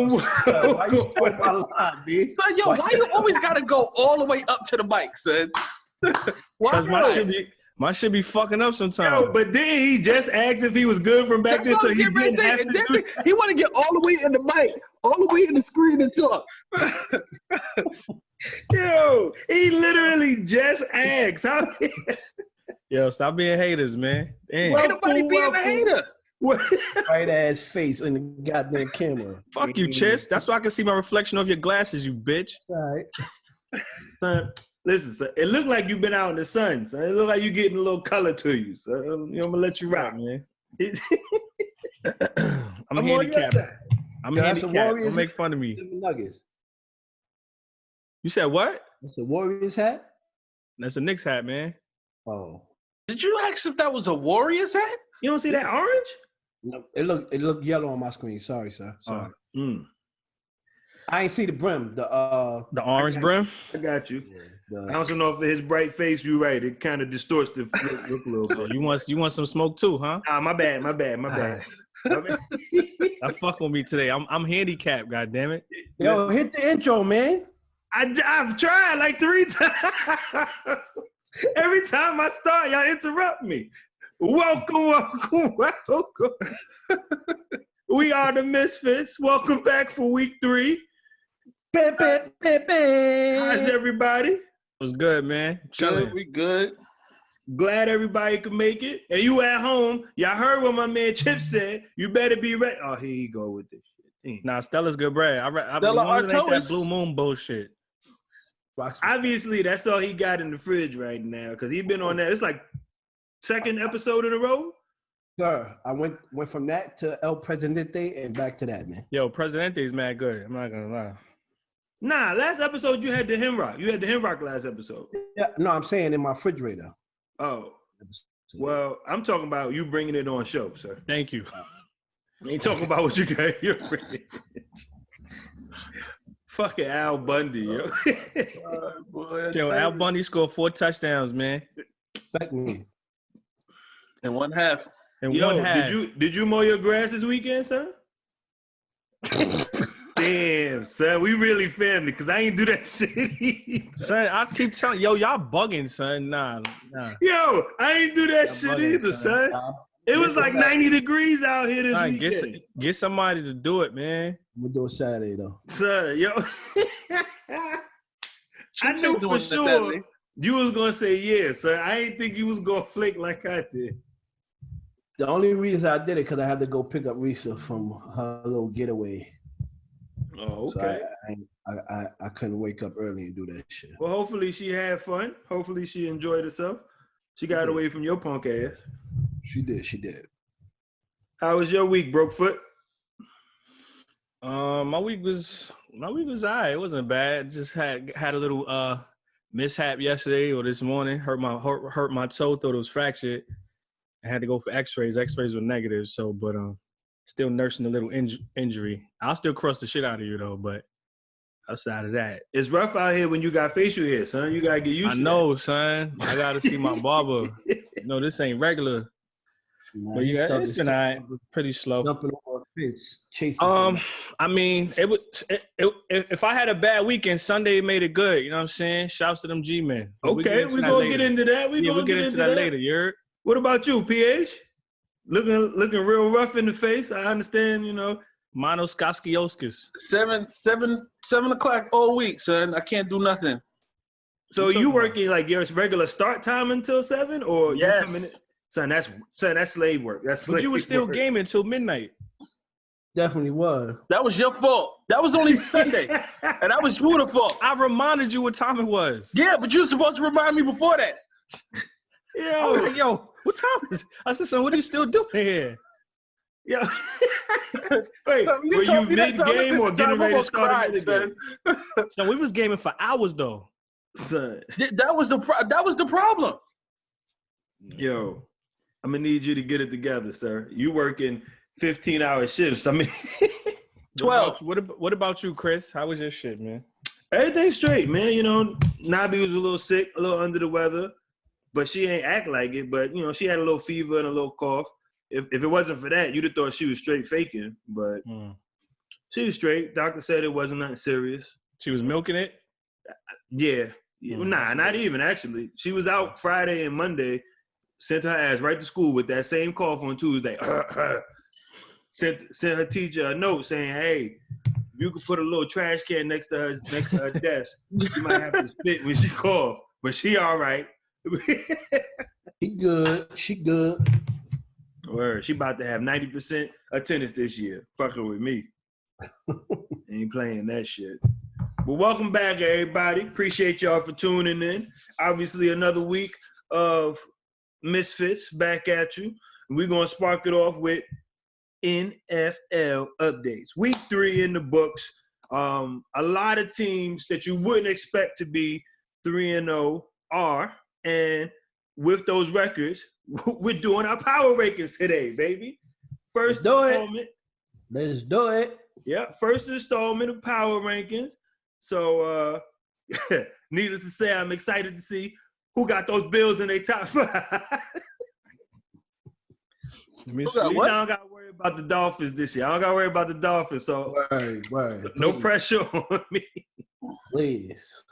Welcome. Why you stole my line, B? Son, yo, why you always gotta go all the way up to the mic, son? Why? Because my shit be fucking up sometimes. Yo, but then he just asked if he was good from back That's then, what so I was he getting ready to didn't say. have And to then do. he want to get all the way in the mic, all the way in the screen and talk. Yo, he literally just asked. Yo, stop being haters, man. Damn. Ain't nobody being a hater. Right ass face in the goddamn camera. Fuck you, Chips. That's why I can see my reflection of your glasses, you bitch. All right. Son, listen, son, it looked like you've been out in the sun, son. It looked like you getting a little color to you, so I'm gonna let you rock, man. I'm handicapped. On I'm handicapped. Don't make fun of me. Nuggets. You said what? That's a Warriors hat? That's a Knicks hat, man. Oh. Did you ask if that was a Warriors hat? You don't see that orange? No, it looked yellow on my screen. Sorry, sir. Sorry. I ain't see the brim. The orange brim. I got you. Yeah, I also know if his bright face, you're right. It kind of distorts the look a little bit. You want some smoke too, huh? My bad. I fuck with me today. I'm handicapped. God damn it. Yo, hit the intro, man. I've tried like 3 times. Every time I start, y'all interrupt me. Welcome. We are the MizFitz. Welcome back for week 3. How's everybody? What's good, man? Chilling. Good, we good. Glad everybody could make it. And you at home, y'all heard what my man Chip said. You better be ready. Oh, here you go with this shit. Nah, Stella's good bread. Stella ain't that Blue Moon bullshit. Obviously, that's all he got in the fridge right now because he been on that. It's like 2nd episode in a row. Sir, I went from that to El Presidente and back to that, man. Yo, Presidente is mad good. I'm not gonna lie. Nah, last episode you had the Hemrock. You had the Hemrock last episode. Yeah, no, I'm saying in my refrigerator. Oh, well, I'm talking about you bringing it on show, sir. Thank you. I ain't talking about what you got in your fridge. Fucking Al Bundy, yo. Yo, Al Bundy scored 4 touchdowns, man. Thank me. In one half. Did you mow your grass this weekend, son? Damn, son, we really family because I ain't do that shit either. Son, I keep telling y'all bugging, son. Nah. Yo, I ain't do that shit bugging, either, son. It was like 90 degrees out here this weekend. Get somebody to do it, man. We'll do it Saturday, though. Son, yo. I knew for sure you was going to say yes, son. I ain't think you was going to flake like I did. The only reason I did it because I had to go pick up Risa from her little getaway. Oh, okay. So I couldn't wake up early and do that shit. Well, hopefully she had fun. Hopefully she enjoyed herself. She got away from your punk ass. She did. How was your week, Brokefoot? My week was alright. It wasn't bad. Just had a little mishap yesterday or this morning. Hurt my toe. Thought it was fractured. I had to go for X-rays. X-rays were negative. So, but still nursing a little injury. I'll still crush the shit out of you though. But outside of that, it's rough out here when you got facial hair, son. You gotta get used to it. I know, son. I gotta see my barber. No, this ain't regular. But yeah, it's been alright. Pretty slow. I mean, if I had a bad weekend, Sunday made it good. You know what I'm saying? Shouts to them G-men. Okay, we're gonna get into that. We'll get into that later. You heard? What about you, PH? Looking real rough in the face. I understand, you know. Manos Kaskioskis. 7 o'clock all week, son. I can't do nothing. So you working like your regular start time until 7, or yes? You coming in? Son, that's slave work. That's slave. But you were still work. gaming until midnight. Definitely was. That was your fault. That was only Sunday, and that was your fault. I reminded you what time it was. Yeah, but you were supposed to remind me before that. Yo, what time is it? I said, so what are you still doing here? Yeah. Wait, so were you mid-game or getting ready to start another game? So we was gaming for hours, though. Son. That was the problem. Yo, I'm going to need you to get it together, sir. You working 15-hour shifts. I mean, 12. What about you, Chris? How was your shit, man? Everything's straight, man. You know, Nabi was a little sick, a little under the weather, but she ain't act like it. But, you know, she had a little fever and a little cough. If it wasn't for that, you'd have thought she was straight faking. But She was straight. Doctor said it wasn't nothing serious. She was milking it? Yeah. Nah, not even, actually. She was out Friday and Monday, sent her ass right to school with that same cough on Tuesday. Sent her teacher a note saying, hey, you could put a little trash can next to her desk. You might have to spit when she cough, but she all right. She good. She good. Word. She about to have 90% attendance this year. Fucking with me. Ain't playing that shit. But welcome back, everybody. Appreciate y'all for tuning in. Obviously, another week of MizFitz back at you. We're going to spark it off with NFL updates. Week 3 in the books. A lot of teams that you wouldn't expect to be 3-0 are. And with those records, we're doing our power rankings today, baby. First installment. Let's do it. Yeah, first installment of power rankings. So, needless to say, I'm excited to see who got those Bills in their top 5. At least I don't got to worry about the Dolphins this year. I don't got to worry about the Dolphins. So, no pressure on me. Please.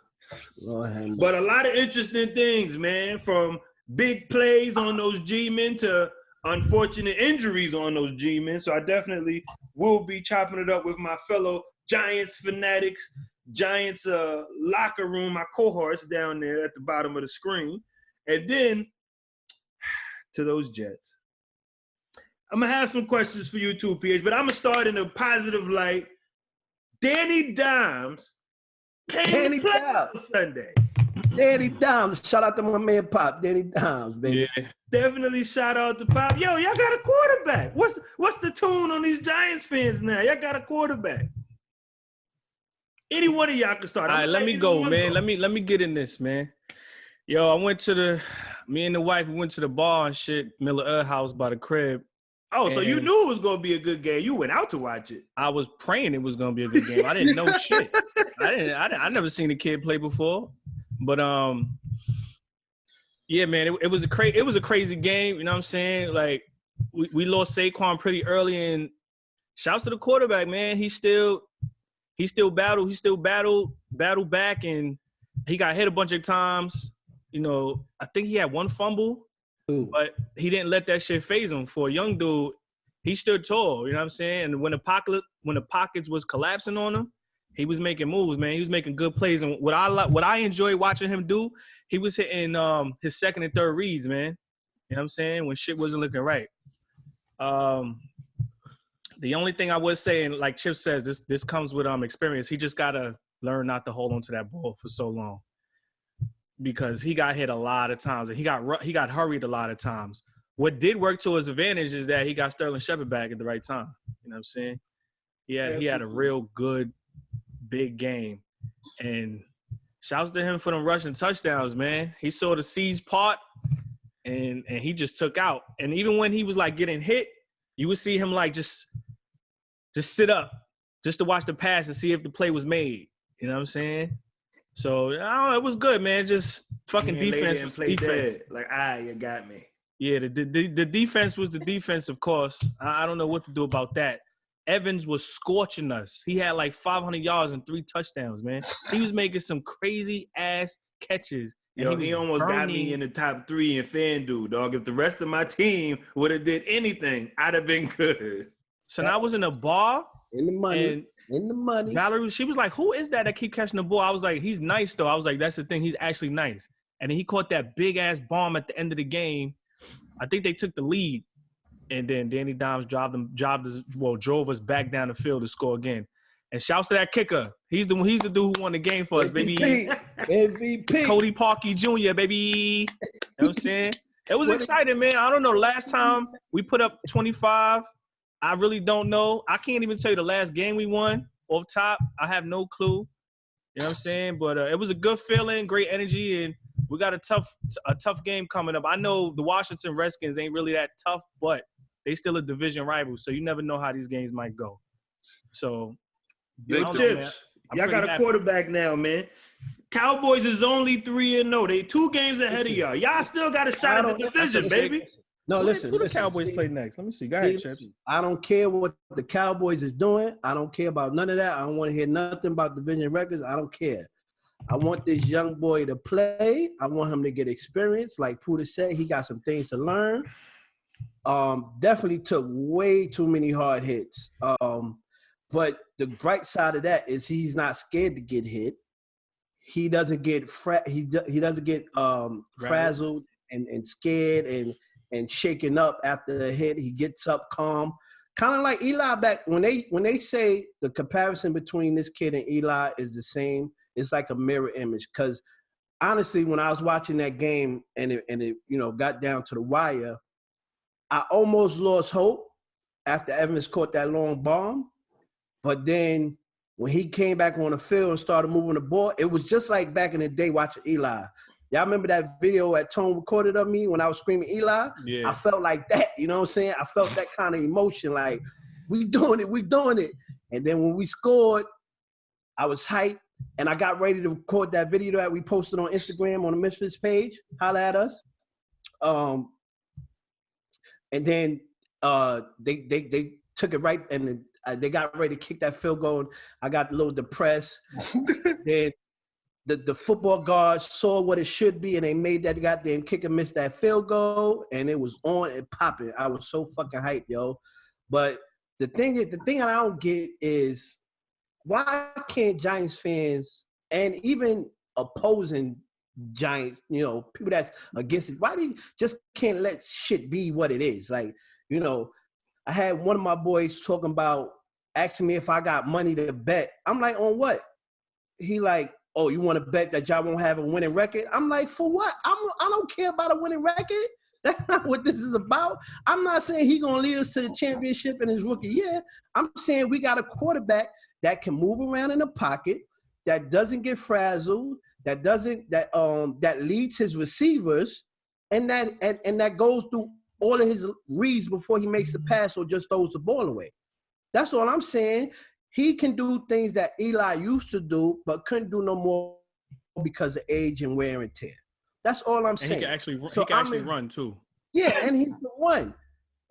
But a lot of interesting things, man, from big plays on those G-men to unfortunate injuries on those G-men. So I definitely will be chopping it up with my fellow Giants fanatics, Giants locker room, my cohorts down there at the bottom of the screen. And then to those Jets. I'm going to have some questions for you too, PH, but I'm going to start in a positive light. Danny Dimes came to play on Sunday. Danny Dimes. Shout out to my man Pop. Danny Dimes, baby. Yeah. Definitely shout out to Pop. Yo, y'all got a quarterback. What's the tune on these Giants fans now? Y'all got a quarterback. Any one of y'all can start. All right, let me go, man. Let me get in this, man. Yo, me and the wife went to the bar and shit, Miller House by the crib. Oh, so you knew it was going to be a good game. You went out to watch it. I was praying it was going to be a good game. I didn't know shit. I never seen a kid play before. But yeah, man, it was a crazy game, you know what I'm saying? Like we lost Saquon pretty early, and shouts to the quarterback, man. He still battled back, and he got hit a bunch of times. You know, I think he had one fumble. Ooh. But he didn't let that shit phase him. For a young dude, he stood tall, you know what I'm saying? And when the pockets was collapsing on him, he was making moves, man. He was making good plays. And what I enjoy watching him do, he was hitting his second and third reads, man. You know what I'm saying? When shit wasn't looking right. The only thing I was saying, like Chip says, this comes with experience. He just gotta learn not to hold on to that ball for so long. Because he got hit a lot of times and he got hurried a lot of times. What did work to his advantage is that he got Sterling Shepard back at the right time. You know what I'm saying? He had a real good big game. And shouts to him for them rushing touchdowns, man. He saw the seas part and he just took out. And even when he was like getting hit, you would see him like just sit up just to watch the pass and see if the play was made. You know what I'm saying? So, I don't know, it was good, man. Just fucking defense. And play dead. Like, you got me. Yeah, the defense was the defense, of course. I don't know what to do about that. Evans was scorching us. He had like 500 yards and 3 touchdowns, man. He was making some crazy-ass catches. Yo, he almost got me in the top 3 in FanDuel, dog. If the rest of my team would have did anything, I'd have been good. So now I was in a bar. In the money. Valerie, she was like, who is that keep catching the ball? I was like, he's nice, though. I was like, that's the thing. He's actually nice. And then he caught that big-ass bomb at the end of the game. I think they took the lead. And then Danny Dimes drove us back down the field to score again. And shouts to that kicker. He's the dude who won the game for us, baby. MVP. Cody Parkey Jr., baby. You know what I'm saying? It was exciting, man. I don't know. Last time we put up 25, I really don't know. I can't even tell you the last game we won off top. I have no clue. You know what I'm saying? But it was a good feeling, great energy, and we got a tough game coming up. I know the Washington Redskins ain't really that tough, but they still a division rival, so you never know how these games might go. So, big tips. Y'all got a quarterback now, man. Cowboys is only 3-0. They 2 games ahead of y'all. Y'all still got a shot at the division, baby. No, listen. Who the Cowboys play next? Let me see. Go ahead, Chips. I don't care what the Cowboys is doing. I don't care about none of that. I don't want to hear nothing about division records. I don't care. I want this young boy to play. I want him to get experience. Like Puda said, he got some things to learn. Definitely took way too many hard hits. But the bright side of that is he's not scared to get hit. He doesn't get he doesn't get frazzled and scared and shaken up after the hit. He gets up calm. Kind of like Eli back when they say the comparison between this kid and Eli is the same, it's like a mirror image. Because honestly, when I was watching that game and it got down to the wire, I almost lost hope after Evans caught that long bomb. But then when he came back on the field and started moving the ball, it was just like back in the day watching Eli. Y'all remember that video that Tone recorded of me when I was screaming Eli? Yeah. I felt like that, you know what I'm saying? I felt that kind of emotion, like, we doing it. And then when we scored, I was hyped, and I got ready to record that video that we posted on Instagram on the MizFitz page. Holla at us. And then they took it right, and they got ready to kick that field goal. And I got a little depressed. Then the football guards saw what it should be, and they made that goddamn kicker miss that field goal, and it was on and popping. I was so fucking hyped, yo. But the thing I don't get is why can't Giants fans and even opposing Giants, people that's against it, why do you just can't let shit be what it is? Like, I had one of my boys talking about asking me if I got money to bet. I'm like, on what? He like, oh, you want to bet that y'all won't have a winning record? I'm like, for what? I don't care about a winning record. That's not what this is about. I'm not saying he's going to lead us to the championship in his rookie year. I'm saying we got a quarterback that can move around in the pocket, that doesn't get frazzled, that leads his receivers, and that goes through all of his reads before he makes the pass or just throws the ball away. That's all I'm saying. He can do things that Eli used to do, but couldn't do no more because of age and wear and tear. That's all I'm saying. And he can actually run too. Yeah, and he can run.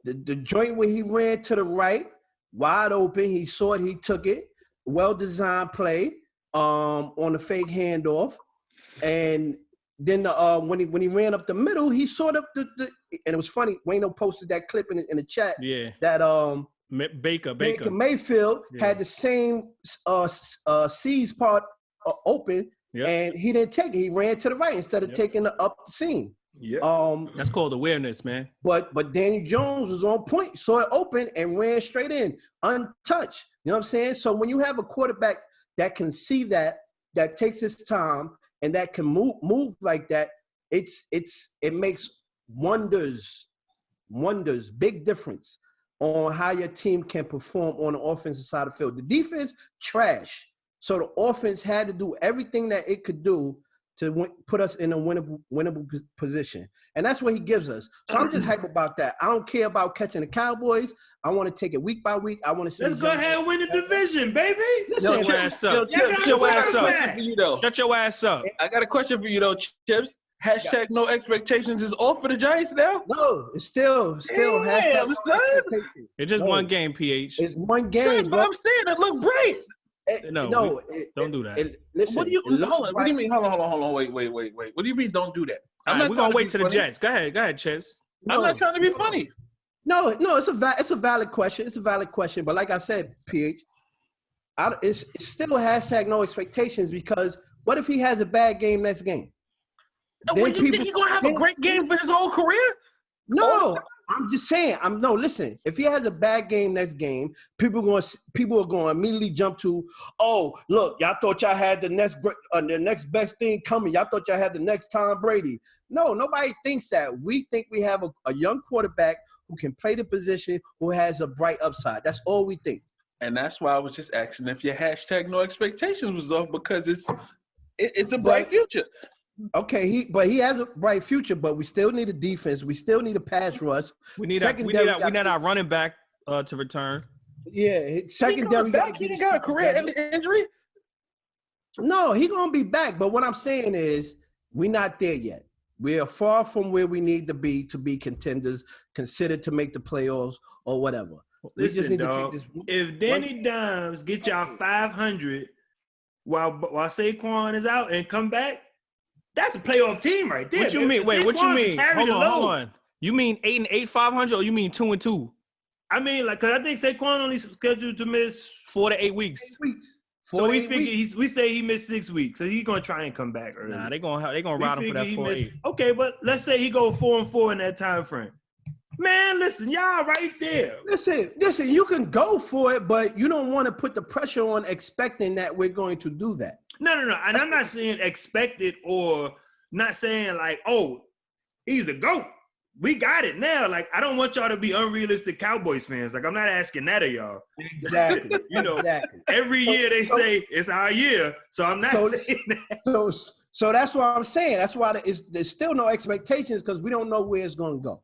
The joint where he ran to the right, wide open, he saw it, he took it. Well-designed play on the fake handoff. And then when he ran up the middle, he sort of and it was funny. Wayno posted that clip in the chat. Yeah. That Baker Mayfield had the same C's part open, and he didn't take it. He ran to the right instead of taking up the seam. Yeah. That's called awareness, man. But Danny Jones was on point, saw it open, and ran straight in, untouched. You know what I'm saying? So when you have a quarterback that can see that takes his time, and that can move like that, it makes wonders, big difference on how your team can perform on the offensive side of the field. The defense, trash. So the offense had to do everything that it could do to put us in a winnable position. And that's what he gives us. So I'm just hype about that. I don't care about catching the Cowboys. I want to take it week by week. I want to see. Let's go ahead and win the division, baby. Shut your ass up. Shut your ass up. Shut your ass up. I got a question for you, though, Chips. Hashtag no expectations is off for the Giants now? No, it's still hashtag no expectations. It's just one game, PH. It's one game. But I'm saying it looked great. Don't do that. Listen, what do you hold on? What do you mean? Hold on. Wait. What do you mean? Don't do that? We're gonna wait to the Jets. Go ahead, Chips. I'm not trying to be funny. No, it's a valid question. It's a valid question. But like I said, PH, it's still hashtag no expectations, because what if he has a bad game next game? You think he's gonna have a great game for his whole career? No, I'm just saying. Listen. If he has a bad game next game, people are going to immediately jump to, oh, look, y'all thought y'all had the next best thing coming. Y'all thought y'all had the next Tom Brady. No, nobody thinks that. We think we have a young quarterback who can play the position, who has a bright upside. That's all we think. And that's why I was just asking if your hashtag no expectations was off, because it's a bright future. Okay, he has a bright future, but we still need a defense. We still need a pass rush. We need our running back to return. Yeah, secondary. He got a career injury. No, he's gonna be back. But what I'm saying is, we're not there yet. We are far from where we need to be contenders, considered to make the playoffs or whatever. We just Listen, need dog, to take this. if Danny Dimes get y'all 500 while Saquon is out and come back, that's a playoff team right there. What you mean? If Wait, what you Saquon mean? can carry Hold the on, load. hold on. You mean 8-8, 500, or you mean 2-2? I mean, like, cause I think Saquon only scheduled to miss 4 to 8 weeks. 8 weeks. So we figure we say he missed 6 weeks, so he's gonna try and come back early. Nah, they gonna We ride him for that figure he 4-8. missed- Okay, but let's say he go 4-4 in that time frame. Man, listen, y'all right there. Listen, you can go for it, but you don't want to put the pressure on expecting that we're going to do that. No. And I'm not saying expect it or not saying like, oh, he's the GOAT. We got it now. Like, I don't want y'all to be unrealistic Cowboys fans. Like, I'm not asking that of y'all. Exactly. You know, exactly. every year they say it's our year, so I'm not saying that. So that's what I'm saying. That's why there's still no expectations because we don't know where it's going to go.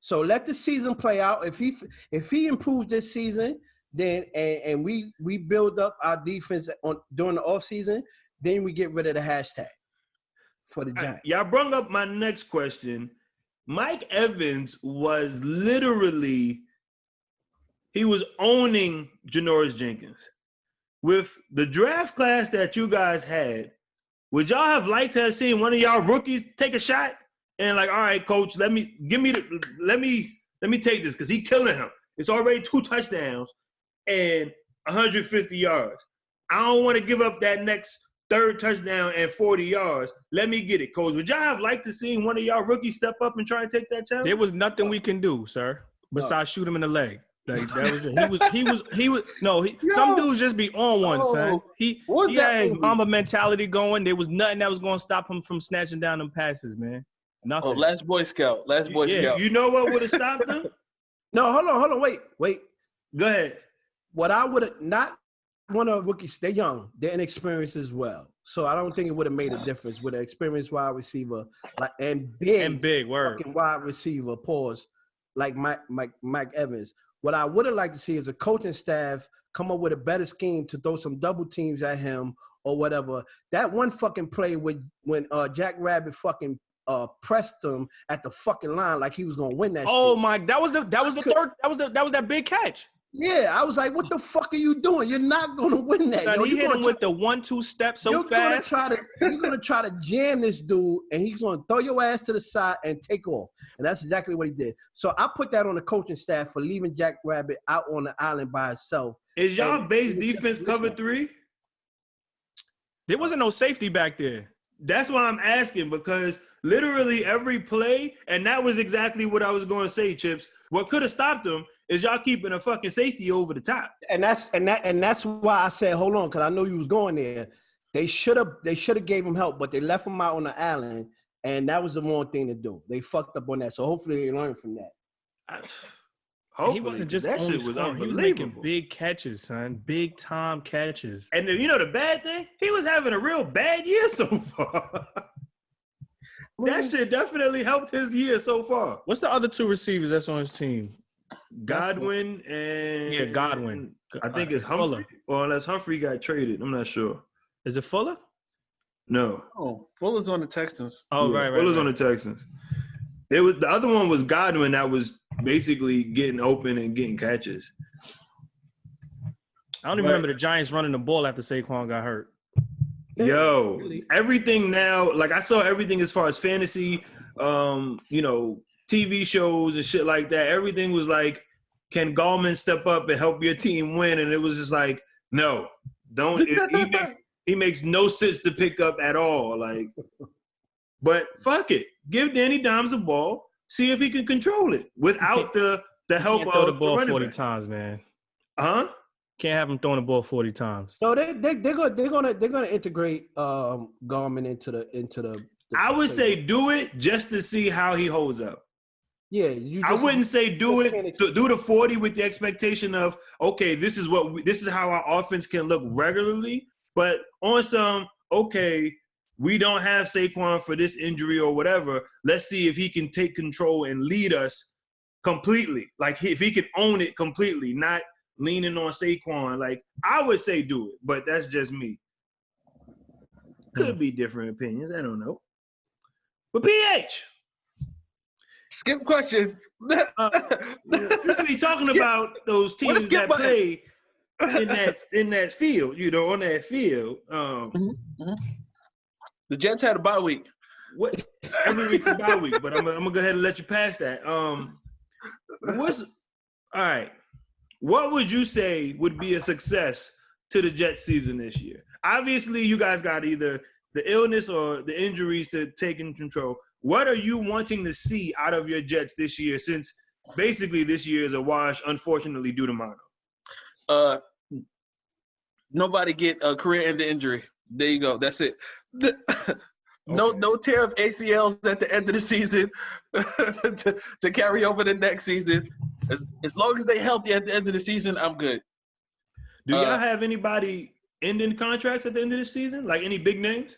So let the season play out. If he improves this season, then and we build up our defense during the offseason, then we get rid of the hashtag for the Giants. Y'all brought up my next question. Mike Evans was literally, he was owning Janoris Jenkins. With the draft class that you guys had, would y'all have liked to have seen one of y'all rookies take a shot and like, all right, coach, let me take this because he's killing him. It's already 2 touchdowns and 150 yards. I don't want to give up that next 3rd touchdown and 40 yards. Let me get it, coach. Would y'all have liked to see one of y'all rookies step up and try and take that challenge? There was nothing we can do, sir, besides shoot him in the leg. Like, that was it. He was. No, some dudes just be on one, son. He had his Mamba mentality going. There was nothing that was going to stop him from snatching down them passes, man. Nothing. Oh, last Boy Scout. Scout. You know what would have stopped him? No, hold on, wait. Go ahead. What I would have not one of the rookies. They're young, they're inexperienced as well. So I don't think it would have made a difference with an experienced wide receiver and big word fucking wide receiver. Pause, like Mike Evans. What I would have liked to see is a coaching staff come up with a better scheme to throw some double teams at him or whatever. That one fucking play when Jack Rabbit fucking pressed him at the fucking line like he was gonna win that. Oh shit. my! That was that big catch. Yeah, I was like, what the fuck are you doing? You're not gonna win that. Son, he hit him with the 1-2 step so fast. You're gonna try to jam this dude, and he's gonna throw your ass to the side and take off. And that's exactly what he did. So I put that on the coaching staff for leaving Jack Rabbit out on the island by himself. Is y'all base defense cover 3? There wasn't no safety back there. That's why I'm asking, because literally every play, and that was exactly what I was going to say, Chips. What could have stopped them is y'all keeping a fucking safety over the top. And that's why I said, hold on, because I know you was going there. They should have gave him help, but they left him out on the island, and that was the wrong thing to do. They fucked up on that. So hopefully they learned from that. Hopefully, he wasn't just that shit was scoring. He was unbelievable. making big catches, son. Big time catches. And then, you know the bad thing? He was having a real bad year so far. That shit definitely helped his year so far. What's the other 2 receivers that's on his team? Godwin and Godwin. I think it's Humphrey. Or unless Humphrey got traded, I'm not sure. Is it Fuller? No. Oh, Fuller's on the Texans. Oh, yeah, right. Fuller's on the Texans. It was the other one was Godwin that was basically getting open and getting catches. I don't even remember the Giants running the ball after Saquon got hurt. Yo, everything now, like I saw everything as far as fantasy, TV shows and shit like that. Everything was like, can Gallman step up and help your team win? And it was just like, no, don't. He makes no sense to pick up at all. Like, but fuck it, give Danny Dimes the ball, see if he can control it without the help of throw the ball the 40 back. times, man. Huh? Can't have him throwing the ball 40 times. So they're gonna integrate Garmin into the I would say do it just to see how he holds up. Yeah, I wouldn't say do the 40 with the expectation of, okay, this is how our offense can look regularly, but on some, okay, we don't have Saquon for this injury or whatever. Let's see if he can take control and lead us completely. Like if he can own it completely, not leaning on Saquon. Like I would say do it, but that's just me. Could be different opinions. I don't know. But PH. Skip question. Since we talking about those teams that play in that field, on that field. The Jets had a bye week. What every week's a bye week, but I'm gonna go ahead and let you pass that. All right. What would you say would be a success to the Jets season this year? Obviously, you guys got either the illness or the injuries to take in control. What are you wanting to see out of your Jets this year, since basically this year is a wash, unfortunately, due to mono? Nobody get a career-ending injury. There you go. That's it. No tear of ACLs at the end of the season to carry over the next season. As long as they healthy at the end of the season, I'm good. Do y'all have anybody ending contracts at the end of the season? Like any big names?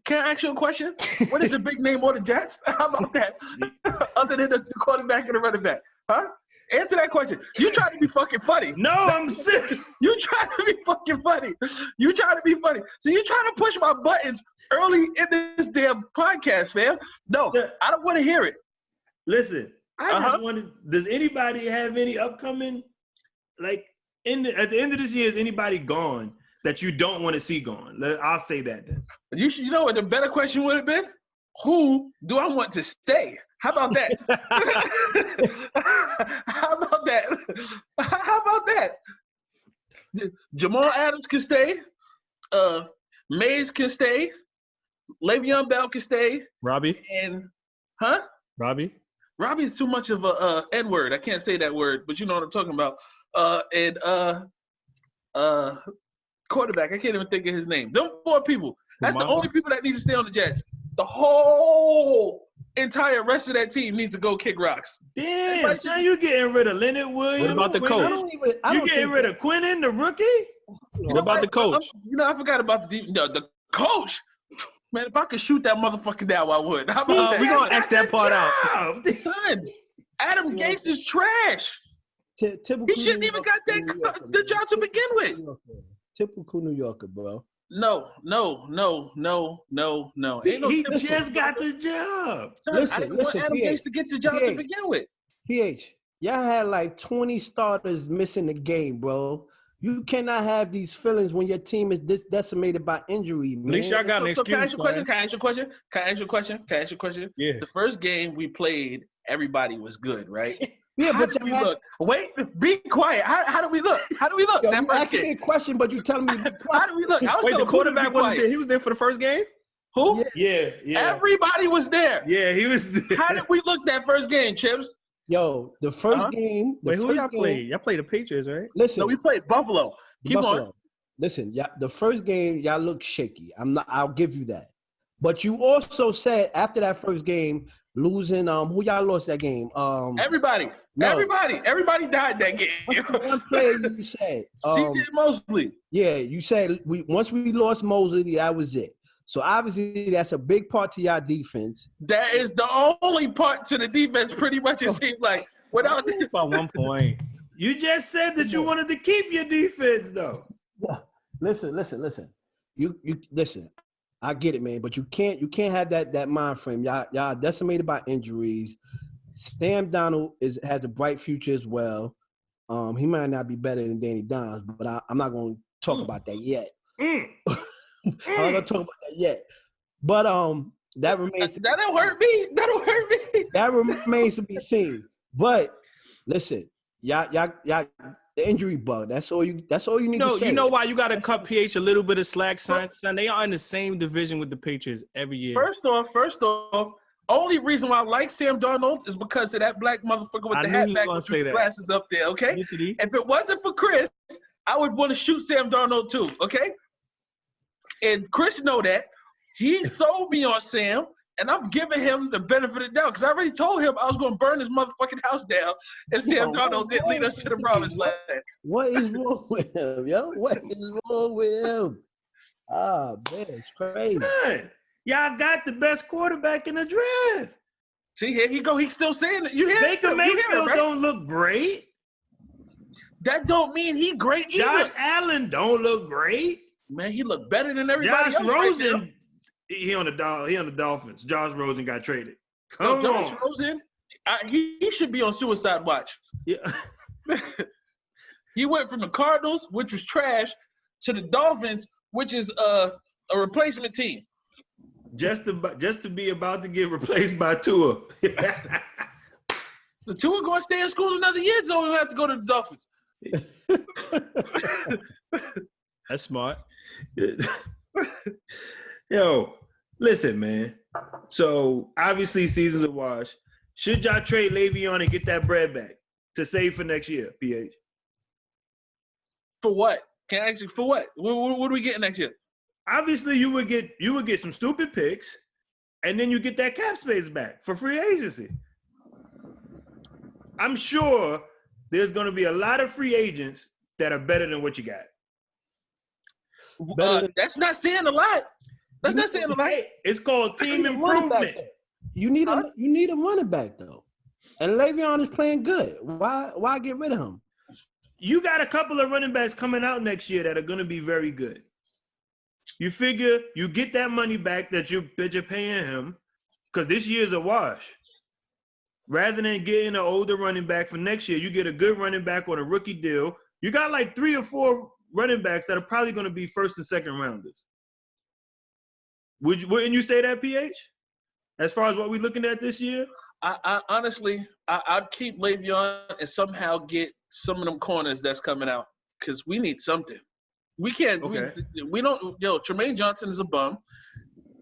Can I ask you a question? What is the big name on the Jets? How about that? Other than the quarterback and the running back. Huh? Answer that question. You trying to be fucking funny. No, I'm serious. You trying to be fucking funny. You trying to be funny. So you trying to push my buttons early in this damn podcast, fam. No, I don't want to hear it. Listen, I just wanted, does anybody have any upcoming, like, at the end of this year, is anybody gone that you don't want to see gone? I'll say that then. You know what the better question would have been? Who do I want to stay? How about that? How about that? How about that? Jamal Adams can stay. Mays can stay. Le'Veon Bell can stay. Robbie? And, Robbie? Robbie's too much of a N-word. I can't say that word, but you know what I'm talking about. Quarterback, I can't even think of his name. Them 4 people. That's the only people that need to stay on the Jets. The whole entire rest of that team needs to go kick rocks. Damn, son, you getting rid of Leonard Williams? What about the coach? You getting rid of Quinnen, the rookie? What about the coach? I forgot about the coach. Man, if I could shoot that motherfucker down, I would. How about that? We're going to X that part out. Son, Adam Gase is trash. He shouldn't even got the job to begin with. Typical New Yorker, bro. No. He just got the job. Son, I didn't want Adam Gase to get the job to begin with. PH, y'all had like 20 starters missing the game, bro. You cannot have these feelings when your team is decimated by injury, man. At least y'all got an excuse. Can I ask you a question? Yeah. The first game we played, everybody was good, right? Yeah, how did we look? Wait, be quiet. How do we look? Yo, you asking me a question, but you telling me how do we look? Wait, the quarterback wasn't there. He was there for the first game? Who? Yeah. Everybody was there. Yeah, he was there. How did we look that first game, Chips? Yo, the first game. Wait, who y'all played? Y'all played the Patriots, right? Listen. No, we played Buffalo. Keep on. Listen, the first game, y'all look shaky. I'll give you that. But you also said after that first game, losing, who y'all lost that game? Everybody. No. Everybody died that game. One player you said. CJ Mosley. Yeah, you said once we lost Mosley, that was it. So obviously that's a big part to y'all defense. That is the only part to the defense, pretty much. It seems like without this, about 1 point. You just said that you wanted to keep your defense, though. Yeah. Listen. You listen. I get it, man, but you can't have that mind frame. Y'all decimated by injuries. Sam Donald has a bright future as well. He might not be better than Danny Dimes, but I'm not going to talk about that yet. I'm not going to talk about that yet. But that remains. That don't hurt me. That remains to be seen. But listen, y'all, the injury bug. That's all you need to say. You know why you got to cut PH a little bit of slack, son? They are in the same division with the Patriots every year. First off, only reason why I like Sam Darnold is because of that black motherfucker with the hat back with the glasses up there, okay? If it wasn't for Chris, I would want to shoot Sam Darnold too, okay? And Chris know that. He sold me on Sam, and I'm giving him the benefit of the doubt because I already told him I was going to burn his motherfucking house down if Sam Darnold didn't lead us to the promised land. What is wrong with him, yo? What is wrong with him? Ah, man, it's crazy. Son, y'all got the best quarterback in the draft. See, here he go. He's still saying it. You hear it? Baker Mayfield don't look great. That don't mean he great either. Josh Allen don't look great. Man, he looked better than everybody Josh else. Rosen He on the Dolphins. Josh Rosen got traded. Come on. Josh Rosen, he should be on suicide watch. Yeah. He went from the Cardinals, which was trash, to the Dolphins, which is a replacement team. Just to be about to get replaced by Tua. So Tua going to stay in school another year, so he'll have to go to the Dolphins. That's smart. Yo, listen, man. So obviously season's a wash. Should y'all trade Le'Veon and get that bread back to save for next year, PH? For what? Can I ask you for what? What are we getting next year? Obviously, you would get some stupid picks, and then you get that cap space back for free agency. I'm sure there's going to be a lot of free agents that are better than what you got. That's not saying a lot. That's not saying a lot. It's called team improvement. You need a running back though, and Le'Veon is playing good. Why get rid of him? You got a couple of running backs coming out next year that are going to be very good. You figure you get that money back that you're paying him, because this year's a wash. Rather than getting an older running back for next year, you get a good running back on a rookie deal. You got like 3 or 4 running backs that are probably going to be first and second rounders. Wouldn't you say that, PH? As far as what we're looking at this year? I honestly, I'd keep Le'Veon and somehow get some of them corners that's coming out, because we need something. We can't. Okay. We don't. Yo, Tremaine Johnson is a bum,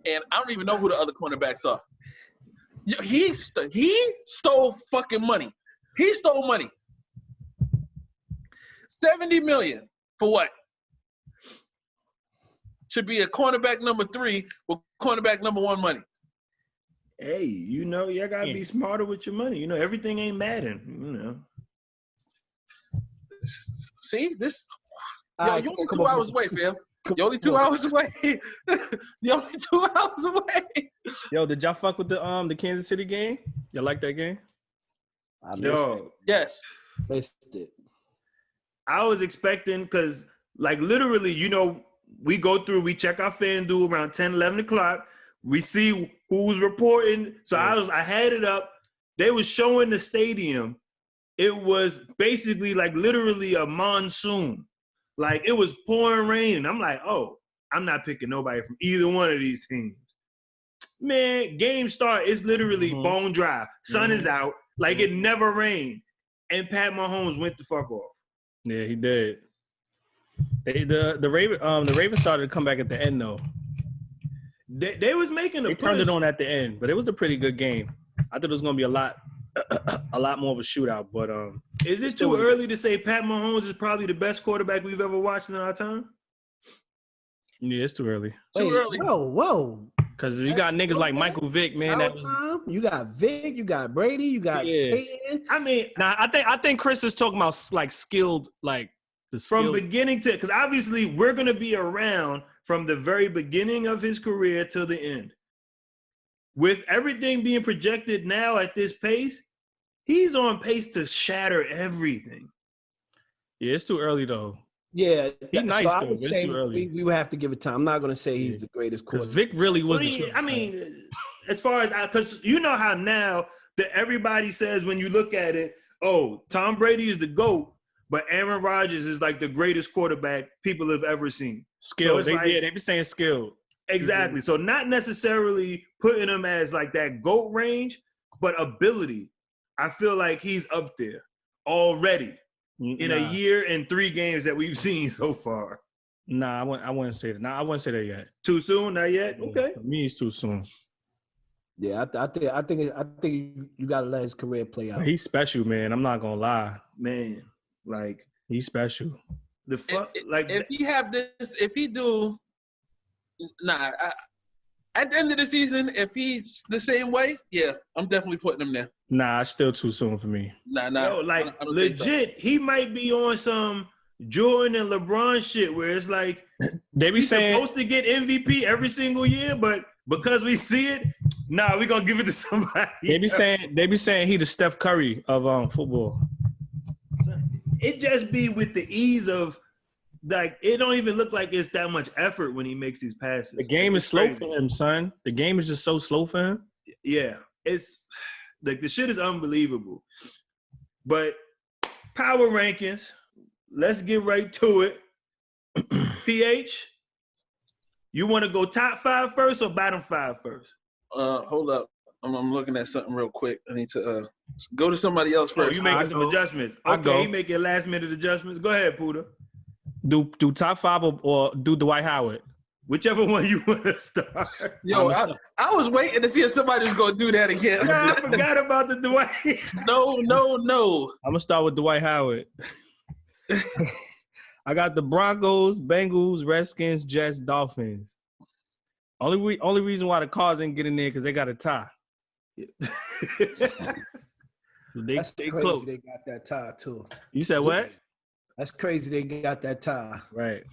and I don't even know who the other cornerbacks are. He stole fucking money. He stole money. $70 million for what? To be a cornerback number 3 with cornerback number 1 money. Hey, you gotta be smarter with your money. Everything ain't Madden. See this. Yo, you're only 2 hours away, fam. You're only 2 hours away. You're only 2 hours away. Yo, did y'all fuck with the Kansas City game? Y'all like that game? Yes. Missed it. I was expecting, because, like, literally, we check our FanDuel around 10, 11 o'clock. We see who's reporting. So I had it up. They was showing the stadium. It was basically, like, literally a monsoon. Like, it was pouring rain. And I'm like, oh, I'm not picking nobody from either one of these teams. Man, game start, it's literally bone dry. Sun is out. Like, it never rained. And Pat Mahomes went the fuck off. Yeah, he did. The Ravens started to come back at the end, though. They was making a push. They turned it on at the end, but it was a pretty good game. I thought it was going to be a lot more of a shootout, but is it too early to say Pat Mahomes is probably the best quarterback we've ever watched in our time? Yeah, it's too early. Too early. Whoa. Because you got niggas like Michael Vick, man. You got Vick, you got Brady, you got Peyton. I mean, I think Chris is talking about like skilled, like the from beginning to, because obviously we're gonna be around from the very beginning of his career till the end. With everything being projected now at this pace, he's on pace to shatter everything. Yeah, it's too early though. Yeah, he's nice so though. I would say we would have to give it time. I'm not going to say he's the greatest quarterback. Because Vic really was. I mean, as far as because you know how now that everybody says when you look at it, oh, Tom Brady is the GOAT, but Aaron Rodgers is like the greatest quarterback people have ever seen. Skilled. So they be saying skilled. Exactly. So not necessarily putting him as like that GOAT range, but ability. I feel like he's up there already. In a year and 3 games that we've seen so far. Nah, I wouldn't say that. I wouldn't say that yet. Too soon? Not yet? Okay. For me, it's too soon. Yeah, I think you gotta let his career play out. He's special, man. I'm not gonna lie. Man, like he's special. If he have this, if he do, at the end of the season, if he's the same way, yeah, I'm definitely putting him there. Nah, it's still too soon for me. Nah. Yo, like I don't legit, so. He might be on some Jordan and LeBron shit where it's like they be saying supposed to get MVP every single year, but because we see it, we're gonna give it to somebody. They be saying he the Steph Curry of football. It just be with the ease of like it don't even look like it's that much effort when he makes these passes. The game is slow for him, son. The game is just so slow for him. Yeah, it's like the shit is unbelievable. But power rankings, let's get right to it. PH, you want to go top 5 first or bottom 5 first? Hold up. I'm looking at something real quick. I need to go to somebody else first. Oh, you making some adjustments? Okay, you making last minute adjustments. Go ahead, Puda. Do top 5 or do Dwight Howard? Whichever one you want to start. Yo, I was waiting to see if somebody was going to do that again. Nah, I forgot about the Dwight. No. I'm going to start with Dwight Howard. I got the Broncos, Bengals, Redskins, Jets, Dolphins. Only reason why the Cards didn't get in there because they got a tie. That's they crazy. close. They got that tie too. You said what? That's crazy. They got that tie. Right.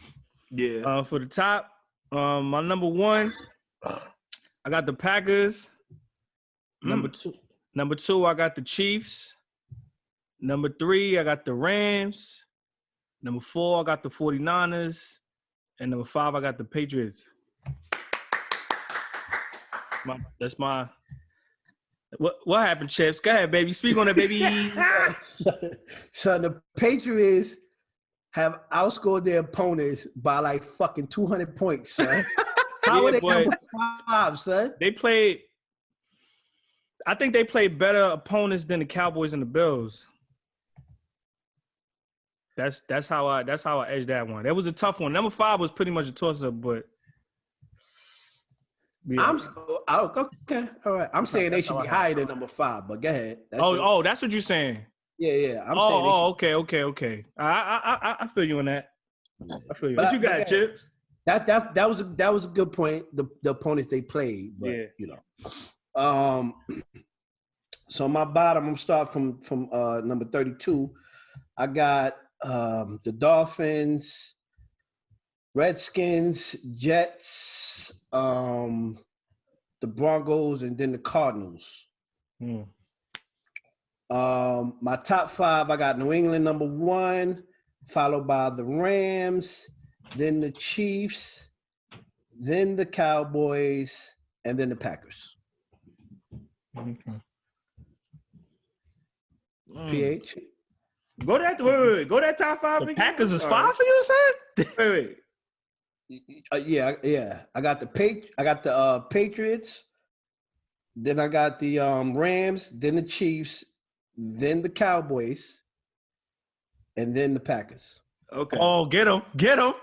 Yeah. For the top, my number 1, I got the Packers. Number two, I got the Chiefs. Number 3, I got the Rams. Number 4, I got the 49ers. And number 5, I got the Patriots. That's my. What happened, Chips? Go ahead, baby. Speak on it, baby. So the Patriots have outscored their opponents by like fucking 200 points, son. How are they number 5, son? I think they played better opponents than the Cowboys and the Bills. That's how I edged that one. That was a tough one. Number 5 was pretty much a toss-up, but yeah. Okay, all right. I'm saying they should be higher than number 5, but go ahead. That's what you're saying. Yeah. I'm saying okay. I feel you on that. I feel you. What you got, Chips? That was a good point. The opponents they played, but you know. So my bottom, I'm gonna start from number 32. I got the Dolphins, Redskins, Jets, the Broncos, and then the Cardinals. My top 5, I got New England number 1, followed by the Rams, then the Chiefs, then the Cowboys, and then the Packers. Okay. PH? Go that top 5 The again. Packers is 5 for you, son? Wait. Yeah. I got the Patriots, then I got the Rams, then the Chiefs, then the Cowboys, and then the Packers. Okay. Oh, get him. Okay.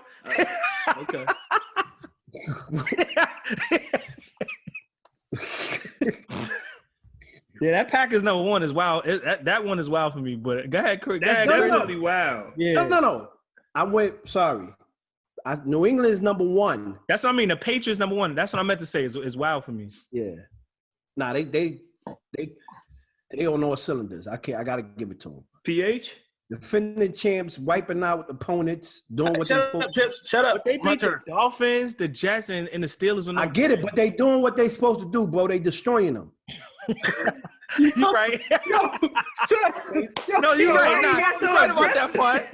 Yeah, that Packers number 1 is wild. That one is wild for me. But go ahead, Chris. That's definitely wild. Yeah. No. I went. Sorry. New England is number 1. That's what I mean. The Patriots number 1. That's what I meant to say. Is wild for me. Yeah. Nah, they on all cylinders. I gotta give it to them. PH? Defending champs, wiping out opponents, doing what they're supposed to do. Shut up. But they beat the Dolphins, the Jets, and the Steelers. I get it, but they doing what they supposed to do, bro. They destroying them. You right. No, you're right. You're right about that part.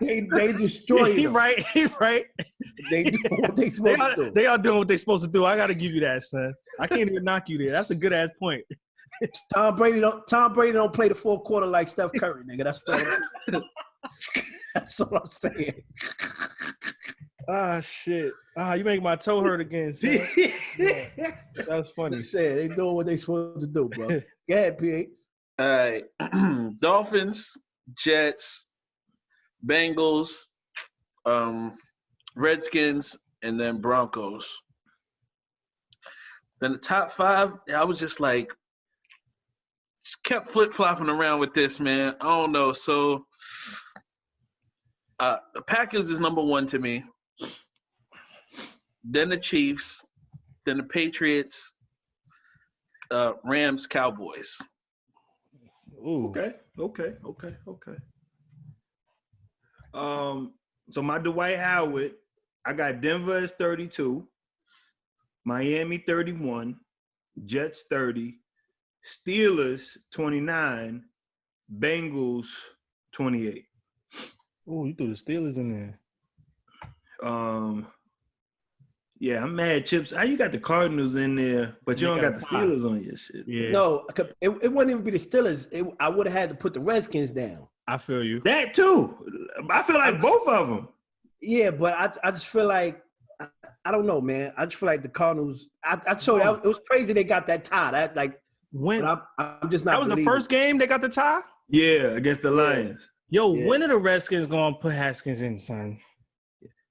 They destroying them. He right. They doing what they supposed to do. They are doing what they supposed to do. I gotta give you that, son. I can't even knock you there. That's a good ass point. Tom Brady don't play the 4th quarter like Steph Curry, nigga. That's all I'm saying. Ah, shit. You make my toe hurt again, son. Yeah, that was funny. He said they doing what they supposed to do, bro. Go ahead, P. All right. Dolphins, Jets, Bengals, Redskins, and then Broncos. Then the top 5, I was just like, kept flip-flopping around with this, man. I don't know. So the Packers is number 1 to me. Then the Chiefs. Then the Patriots. Rams, Cowboys. Ooh. Okay. So my Dwight Howard, I got Denver as 32, Miami 31, Jets 30, Steelers 29, Bengals 28. Oh, you threw the Steelers in there. Yeah, I'm mad, Chips. How you got the Cardinals in there, but you don't got the Steelers on your shit? Yeah. No, it wouldn't even be the Steelers. I would have had to put the Redskins down. I feel you. That too. I feel like both of them. Yeah, but I just feel like I don't know, man. I just feel like the Cardinals. I told you it was crazy they got that tie. That like when I'm just not. That was the first game they got the tie. Yeah, against the Lions. Yo, when are the Redskins gonna put Haskins in, son?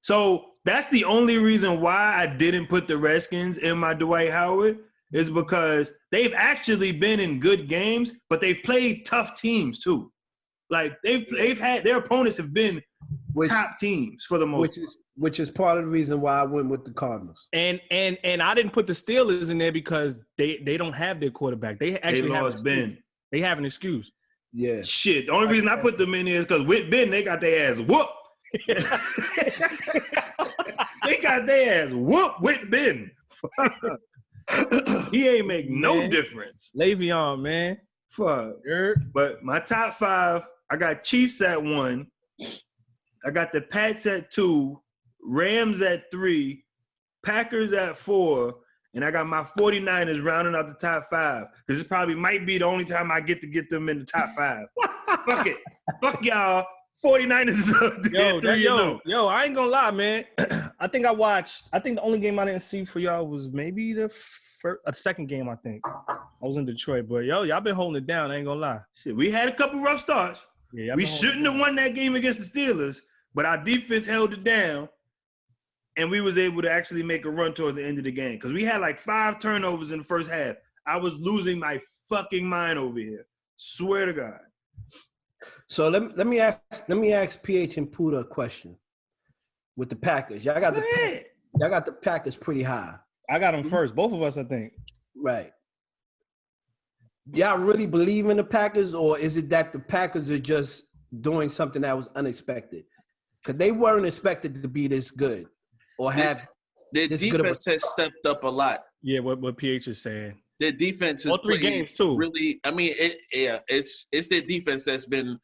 So that's the only reason why I didn't put the Redskins in my Dwight Howard is because they've actually been in good games, but they've played tough teams too. Like they've had their opponents have been top teams for the most part. Which is part of the reason why I went with the Cardinals. And I didn't put the Steelers in there because they don't have their quarterback. They actually lost Ben. They have an excuse. Yeah. Shit. The only reason I put them in there is because with Ben, they got their ass whooped. They got their ass whooped with Ben. He ain't make no difference. Le'Veon, man. Fuck. But my top 5, I got Chiefs at 1. I got the Pats at 2. Rams at 3. Packers at 4. And I got my 49ers rounding out the top 5. Because this probably might be the only time I get to get them in the top 5. Fuck it. Fuck y'all. 49ers is up there. Yo, I ain't gonna lie, man. I think the only game I didn't see for y'all was maybe the second game, I think. I was in Detroit, but y'all been holding it down, I ain't gonna lie. Shit, we had a couple rough starts. Yeah, we shouldn't have won that game against the Steelers, but our defense held it down, and we was able to actually make a run towards the end of the game. Because we had like 5 turnovers in the first half. I was losing my fucking mind over here. Swear to God. So let me ask PH and Puda a question. With the Packers, y'all got the Packers pretty high. I got them first, both of us, I think. Right. Y'all really believe in the Packers, or is it that the Packers are just doing something that was unexpected? Because they weren't expected to be this good or have their defense has stepped up a lot. Yeah, what PH is saying. Their defense is all 3 games too. Really, I mean, it's their defense that's been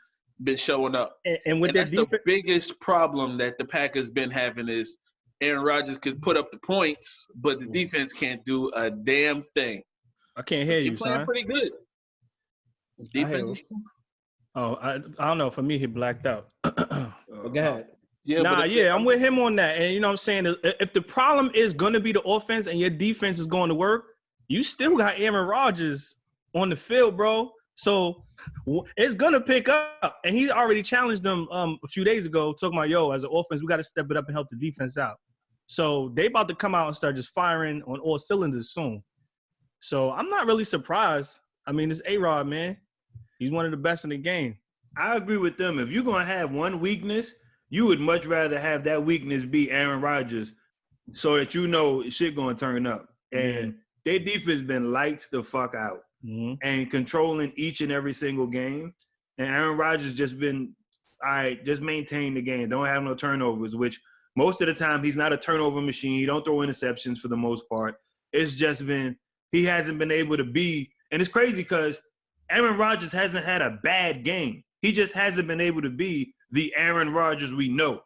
showing up. And that's the biggest problem that the Packers been having is Aaron Rodgers could put up the points, but the defense can't do a damn thing. I can't hear you, He's playing pretty good. Defense. I don't know. For me, he blacked out. Go ahead. Yeah, I'm with him on that. And you know what I'm saying? If the problem is going to be the offense and your defense is going to work, you still got Aaron Rodgers on the field, bro. So it's going to pick up. And he already challenged them a few days ago, talking about, as an offense, we got to step it up and help the defense out. So they about to come out and start just firing on all cylinders soon. So I'm not really surprised. I mean, it's A-Rod, man. He's one of the best in the game. I agree with them. If you're going to have one weakness, you would much rather have that weakness be Aaron Rodgers so that you know shit going to turn up. And their defense been lights the fuck out and controlling each and every single game. And Aaron Rodgers just been, all right, just maintain the game. Don't have no turnovers, which most of the time he's not a turnover machine. He don't throw interceptions for the most part. It's just been, he hasn't been able to be, and it's crazy because Aaron Rodgers hasn't had a bad game. He just hasn't been able to be the Aaron Rodgers we know.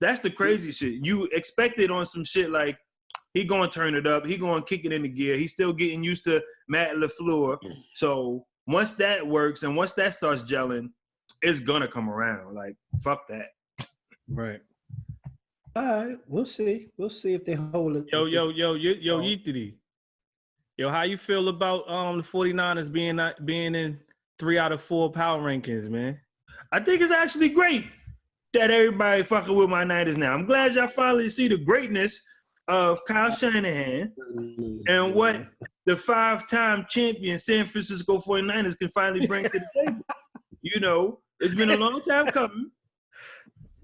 That's the crazy shit. You expected on some shit like he going to turn it up. He going to kick it into gear. He's still getting used to Matt LaFleur. So once that works and once that starts gelling, it's going to come around. Like, fuck that. Right. All right. We'll see. We'll see if they hold it. Yo, Yitiri. Yo, how you feel about the 49ers being in 3 out of 4 power rankings, man? I think it's actually great that everybody fucking with my Niners now. I'm glad y'all finally see the greatness of Kyle Shanahan and what the 5-time champion San Francisco 49ers can finally bring to the table. You know, it's been a long time coming.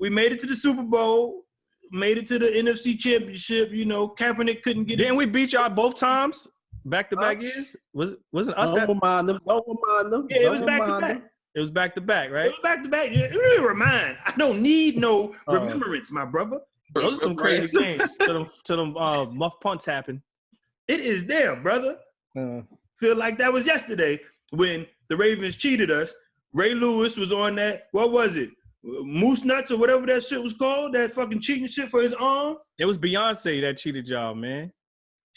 We made it to the Super Bowl, made it to the NFC Championship. You know, Kaepernick couldn't get it. Didn't we beat y'all both times? Back-to-back years? Wasn't us that? Don't remind them. Yeah, it was back-to-back. It was back-to-back, right? It was back-to-back. Yeah, really remind. I don't need no remembrance, my brother. Those are some crazy games. To them muff punts happen. It is there, brother. Feel like that was yesterday when the Ravens cheated us. Ray Lewis was on that. What was it? moose nuts or whatever that shit was called, that fucking cheating shit for his arm. It was Beyonce that cheated y'all, man.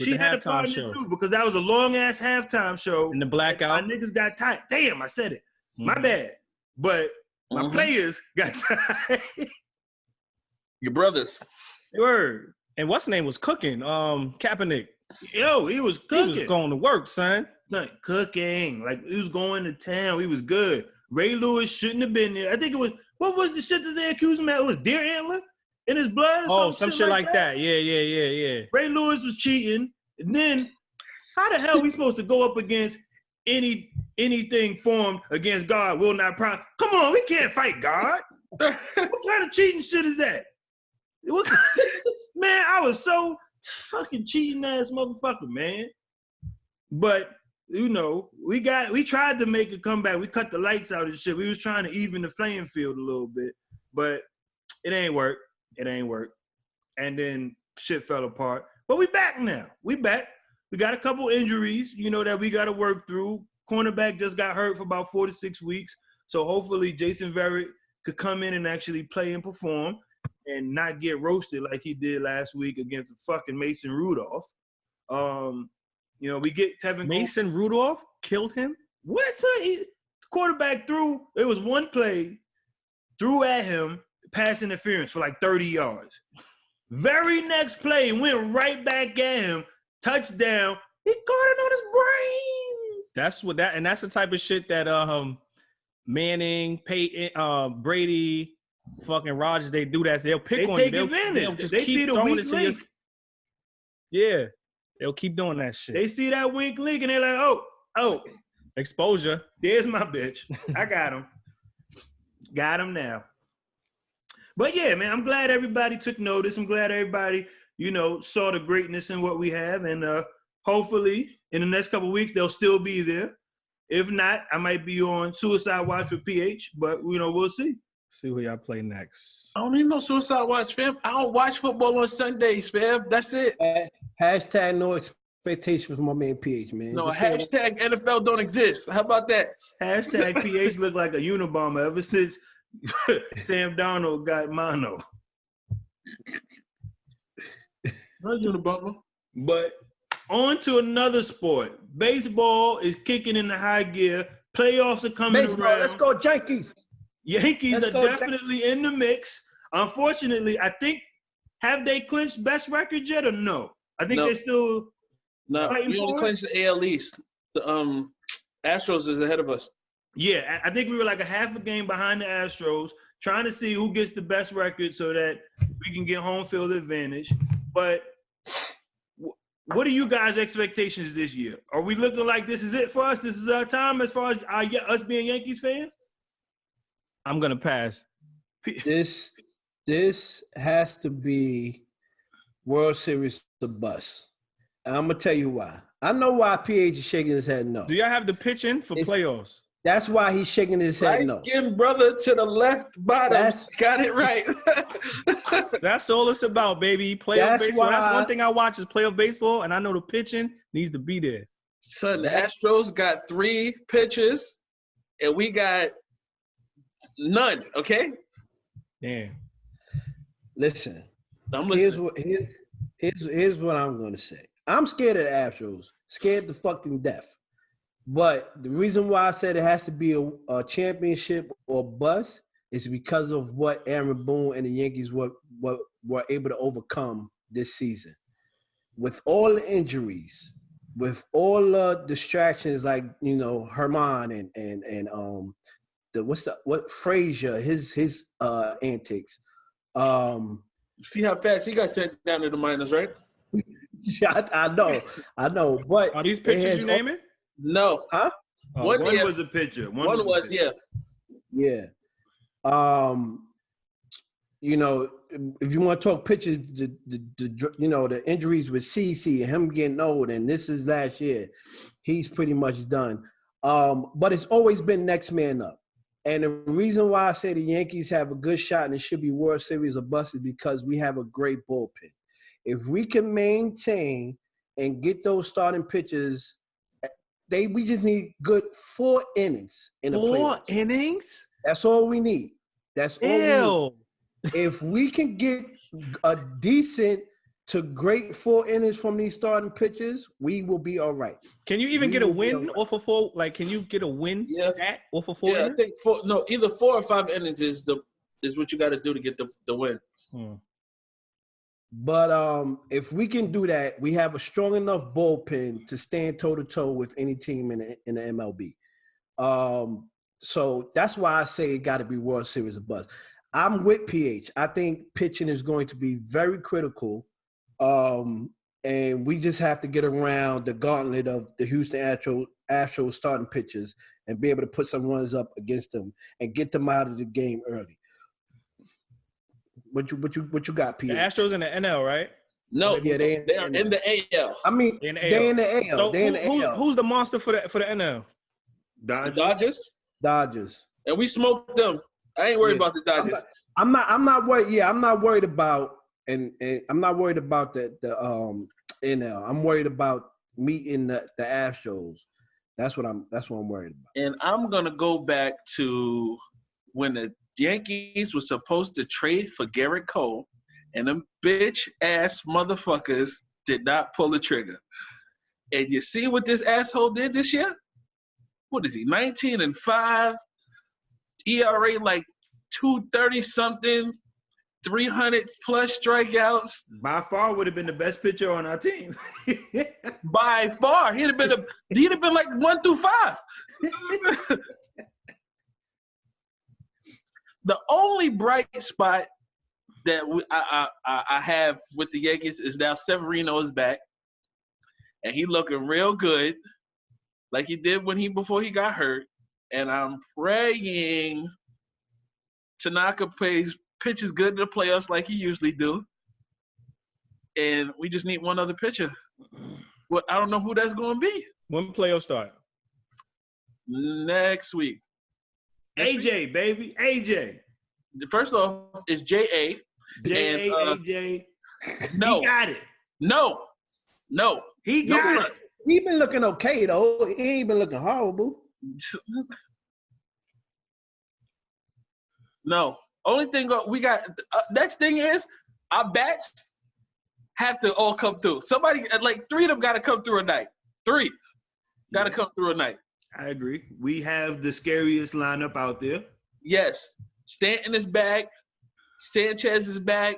She had a part in it too, because that was a long ass halftime show. And the blackout. My niggas got tight. Damn, I said it. My bad. But my players got tight. Your brothers. Word. And what's his name was cooking? Kaepernick. Yo, he was cooking. He was going to work, son. Cooking. Like, he was going to town. He was good. Ray Lewis shouldn't have been there. I think it was, what was the shit that they accused him of? It was deer antler in his blood or some shit like that. Yeah. Ray Lewis was cheating. And then, how the hell are we supposed to go up against anything formed against God will not prosper? Come on, we can't fight God. What kind of cheating shit is that? Man, I was so fucking cheating ass motherfucker, man. But you know, we tried to make a comeback. We cut the lights out and shit. We was trying to even the playing field a little bit, but it ain't work. And then shit fell apart. But we back now. We back. We got a couple injuries, you know, that we got to work through. Cornerback just got hurt for about 4 to 6 weeks. So hopefully Jason Verrett could come in and actually play and perform and not get roasted like he did last week against fucking Mason Rudolph. You know, we get Tevin Mason Rudolph killed him? What? The quarterback threw, it was one play, threw at him, pass interference for like 30 yards. Very next play, went right back at him, touchdown. He caught it on his brains. That's the type of shit that Manning, Peyton, Brady, fucking Rodgers, they do that. They'll pick on you. They take advantage. They see the weak link. Yeah. They'll keep doing that shit. They see that weak link and they're like, oh. Exposure. There's my bitch. I got him. Got him now. But yeah, man, I'm glad everybody took notice. I'm glad everybody, you know, saw the greatness in what we have. And hopefully in the next couple of weeks, they'll still be there. If not, I might be on Suicide Watch with PH, but, you know, we'll see. See who y'all play next. I don't need no Suicide Watch, fam. I don't watch football on Sundays, fam. That's it. Hashtag no expectations from my man PH, man. No, hashtag NFL don't exist. How about that? Hashtag PH look like a Unabomber ever since Sam Darnold got mono. Not Unabomber. But on to another sport. Baseball is kicking into high gear. Playoffs are coming around. Let's go Yankees. Yankees are definitely in the mix. Unfortunately, I think, have they clinched best record yet or no? I think they're still fighting we only clinched the AL East. The Astros is ahead of us. Yeah, I think we were like a half a game behind the Astros, trying to see who gets the best record so that we can get home field advantage. But what are you guys' expectations this year? Are we looking like this is it for us? This is our time as far as us being Yankees fans? I'm going to pass. This has to be World Series the bust. And I'm going to tell you why. I know why PH is shaking his head no. Do y'all have the pitching for playoffs? That's why he's shaking his head no. Light-skinned brother to the left bottom. Got it right. That's all it's about, baby. Playoff baseball. That's one thing I watch is playoff baseball, and I know the pitching needs to be there. Son, the Astros got 3 pitchers, and we got none, okay? Damn. Listen, I'm listening. Here's what I'm going to say. I'm scared of the Astros. Scared to fucking death. But the reason why I said it has to be a championship or bust is because of what Aaron Boone and the Yankees were able to overcome this season. With all the injuries, with all the distractions like, you know, Herman and Frazier, his antics. See how fast he got sent down to the minors, right? I know. But are these pitchers you naming? No. Huh? One was a pitcher. One was, yeah. Yeah. You know, if you want to talk pitchers, the injuries with CeCe and him getting old, and this is last year, he's pretty much done. But it's always been next man up. And the reason why I say the Yankees have a good shot and it should be World Series or bust is because we have a great bullpen. If we can maintain and get those starting pitchers, we just need good 4 innings in the playoffs. 4 innings? That's all we need. That's all we need. If we can get a decent to great 4 innings from these starting pitchers, we will be all right. Can you even get a win off of 4? Like, can you get a win stat off of 4 innings? I think either 4 or 5 innings is what you got to do to get the win. But if we can do that, we have a strong enough bullpen to stand toe-to-toe with any team in the MLB. So that's why I say it got to be World Series of buzz. I'm with PH. I think pitching is going to be very critical. And we just have to get around the gauntlet of the Houston Astros starting pitchers and be able to put some runs up against them and get them out of the game early. What you got, PH? The Astros in the NL, right? No, they're in the AL. I mean, they're in the AL. So who's the monster for the NL? Dodgers. Dodgers. And we smoked them. I ain't worried about the Dodgers. I'm not worried. Yeah, I'm not worried about and I'm not worried about the NL. I'm worried about meeting the Astros. That's what I'm worried about. And I'm gonna go back to when the Yankees were supposed to trade for Garrett Cole, and them bitch ass motherfuckers did not pull the trigger. And you see what this asshole did this year? What is he? 19-5, ERA like 230 something, 300 plus strikeouts. By far would have been the best pitcher on our team. By far, he'd have been like 1 through 5. The only bright spot that I have with the Yankees is now Severino is back, and he looking real good, like he did before he got hurt. And I'm praying Tanaka pitches good in the playoffs like he usually do. And we just need one other pitcher. But I don't know who that's going to be. When playoffs start? Next week. AJ, baby. AJ. First off, it's J.A. AJ. No. He got it. No. He got it. He been looking okay, though. He ain't been looking horrible. No. Only thing we got next thing is our bats have to all come through. Somebody, like 3 of them got to come through a night. 3 got to come through a night. I agree. We have the scariest lineup out there. Yes. Stanton is back. Sanchez is back.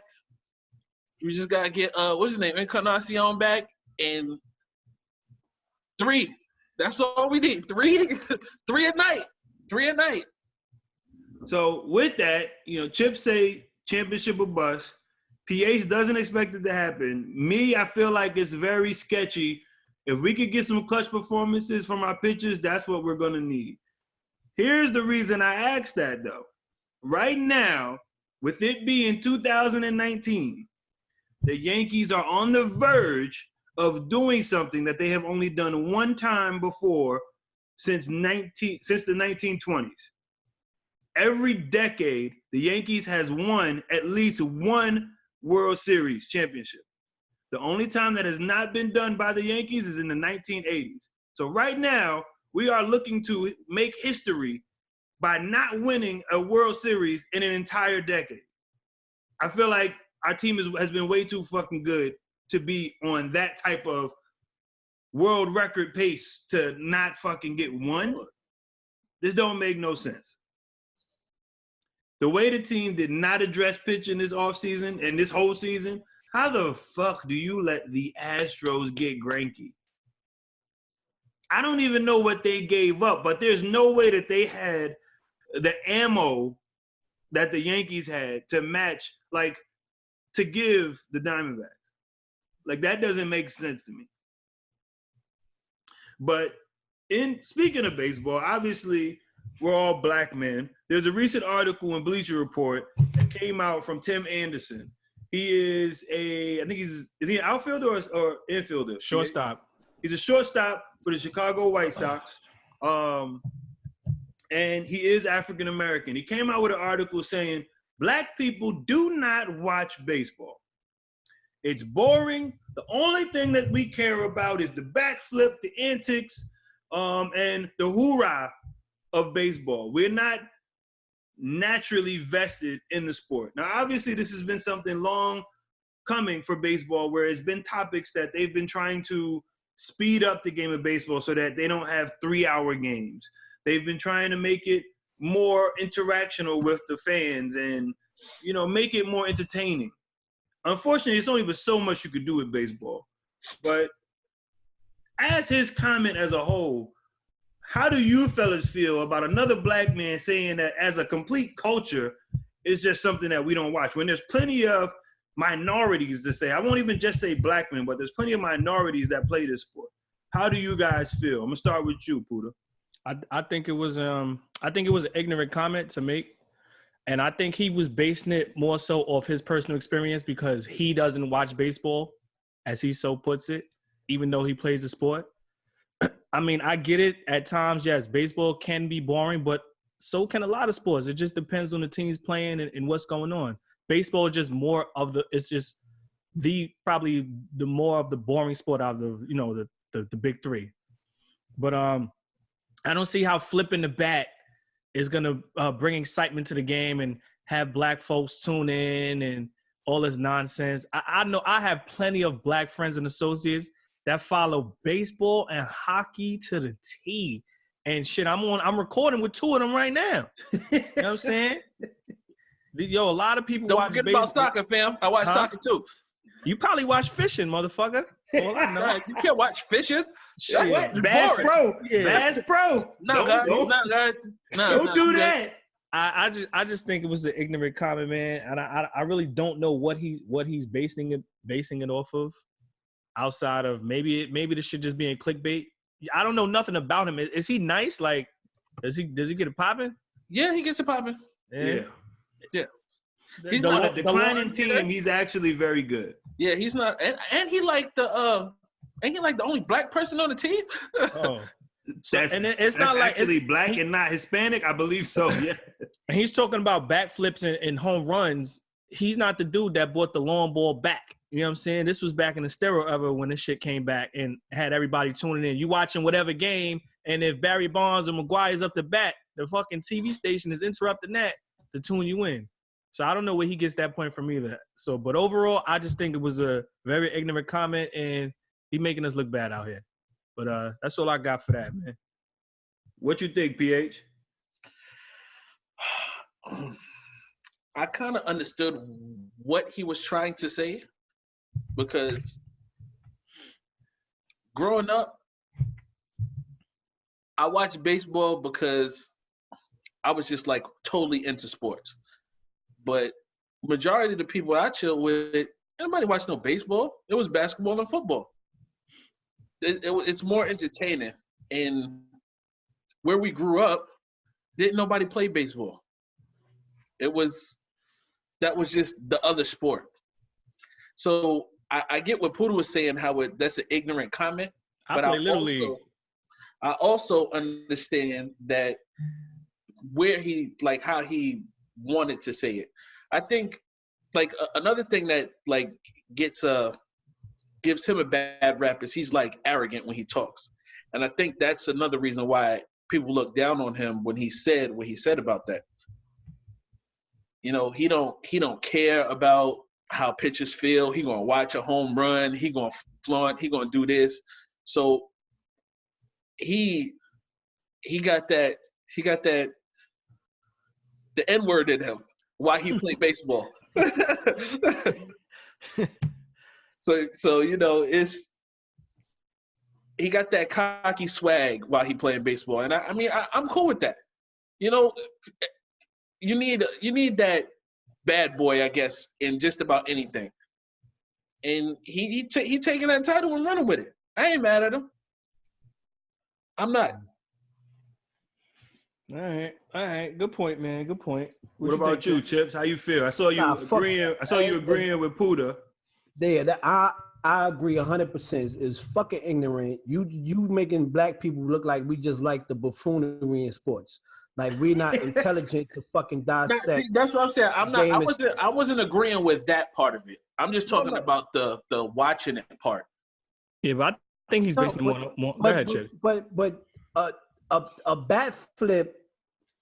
We just got to get, what's his name? Encarnacion back. And 3. That's all we need. 3 a night. 3 a night. So with that, Chip say championship or bust. PH doesn't expect it to happen. Me, I feel like it's very sketchy. If we could get some clutch performances from our pitchers, that's what we're going to need. Here's the reason I asked that, though. Right now, with it being 2019, the Yankees are on the verge of doing something that they have only done one time before since the 1920s. Every decade, the Yankees has won at least one World Series championship. The only time that has not been done by the Yankees is in the 1980s. So right now, we are looking to make history by not winning a World Series in an entire decade. I feel like our team has been way too fucking good to be on that type of world record pace to not fucking get one. This don't make no sense. The way the team did not address pitching this offseason and this whole season, how the fuck do you let the Astros get Greinke? I don't even know what they gave up, but there's no way that they had the ammo that the Yankees had to match, like, to give the Diamondbacks. Like, that doesn't make sense to me. But speaking of baseball, obviously, we're all black men. There's a recent article in Bleacher Report that came out from Tim Anderson. He is is he an outfielder or infielder? Shortstop. He's a shortstop for the Chicago White Sox. And he is African American. He came out with an article saying, black people do not watch baseball. It's boring. The only thing that we care about is the backflip, the antics, and the hoorah of baseball. We're not naturally vested in the sport. Now, obviously, this has been something long coming for baseball, where it's been topics that they've been trying to speed up the game of baseball so that they don't have 3-hour games. They've been trying to make it more interactional with the fans and, you know, make it more entertaining. Unfortunately, it's only but so much you could do with baseball. But as his comment as a whole, how do you fellas feel about another black man saying that as a complete culture, it's just something that we don't watch? When there's plenty of minorities to say, I won't even just say black men, but there's plenty of minorities that play this sport. How do you guys feel? I'm gonna start with you, Puda. I think it was an ignorant comment to make. And I think he was basing it more so off his personal experience because he doesn't watch baseball, as he so puts it, even though he plays the sport. I mean, I get it at times. Yes, baseball can be boring, but so can a lot of sports. It just depends on the teams playing and what's going on. Baseball is just more of the. It's just probably the more of the boring sport out of the big three. But I don't see how flipping the bat is gonna bring excitement to the game and have black folks tune in and all this nonsense. I know I have plenty of black friends and associates that follow baseball and hockey to the T. And shit, I'm recording with 2 of them right now. You know what I'm saying? Yo, a lot of people watch baseball. Don't forget about soccer, fam. I watch soccer too. You probably watch fishing, motherfucker. All I know. You can't watch fishing. What? Bass Pro. Yeah. Bass Pro. No, don't do that. I just think it was an ignorant comment, man, and I really don't know what he's basing it off of. Outside of maybe this should just be in clickbait. I don't know nothing about him. Is he nice? Like, does he get it popping? Yeah, he gets it popping. Yeah. He's on a declining team. He's actually very good. Yeah, he's not, and he like the only black person on the team. Oh. It's not like actually black and not Hispanic. I believe so. Yeah. And he's talking about backflips and home runs. He's not the dude that brought the long ball back. You know what I'm saying? This was back in the steroid era when this shit came back and had everybody tuning in. You watching whatever game, and if Barry Bonds or McGuire's up the bat, the fucking TV station is interrupting that to tune you in. So I don't know where he gets that point from either. So, but overall, I just think it was a very ignorant comment, and he making us look bad out here. But that's all I got for that, man. What you think, PH? I kind of understood what he was trying to say, because growing up, I watched baseball because I was just like totally into sports. But majority of the people I chill with, nobody watched no baseball. It was basketball and football. It's more entertaining. And where we grew up, didn't nobody play baseball. That was just the other sport. So I get what Puda was saying, how that's an ignorant comment. But I also understand that how he wanted to say it. I think like another thing that like gives him a bad rap is he's like arrogant when he talks. And I think that's another reason why people look down on him when he said what he said about that. You know, he don't care about how pitchers feel. He gonna watch a home run. He gonna flaunt. He gonna do this. So he got that the N-word in him while he played baseball. So you know, he got that cocky swag while he playing baseball, and I'm cool with that. You know, you need that bad boy, I guess, in just about anything. And he taking that title and running with it. I ain't mad at him. I'm not. All right. Good point, man. Good point. What about you, Chips? How you feel? I saw you agreeing with Puda. Yeah, I agree 100%. Is fucking ignorant. You making black people look like we just like the buffoonery in sports. Like we're not intelligent to fucking dissect. That's what I'm saying. I wasn't agreeing with that part of it. I'm just talking about the watching it part. Yeah, but I think he's basically more. Go ahead, Chip. But a bat flip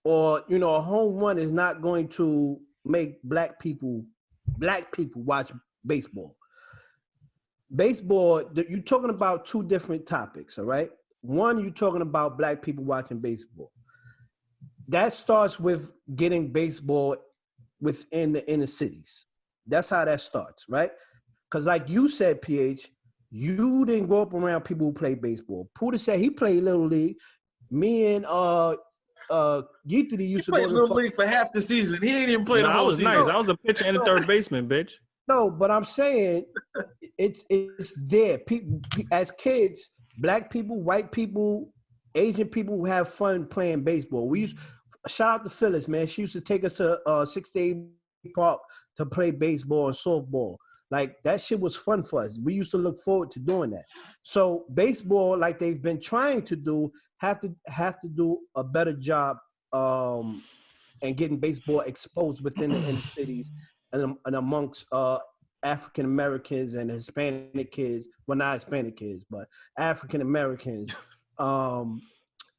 or a home run is not going to make black people watch baseball. Baseball, you're talking about two different topics, all right? One, you're talking about black people watching baseball. That starts with getting baseball within the inner cities. That's how that starts, right? Because like you said, PH, you didn't grow up around people who play baseball. Puda said he played Little League. Me and Yeethy used to go to Little League for half the season. He ain't even played the whole season. Nice. I was a pitcher and a third baseman, bitch. No, but I'm saying it's there. People, as kids, black people, white people, Asian people who have fun playing baseball. Shout out to Phyllis, man. She used to take us to 6th Park to play baseball and softball. Like, that shit was fun for us. We used to look forward to doing that. So baseball, like they've been trying to do, have to do a better job and getting baseball exposed within the inner cities and amongst African Americans and Hispanic kids. Well, not Hispanic kids, but African Americans.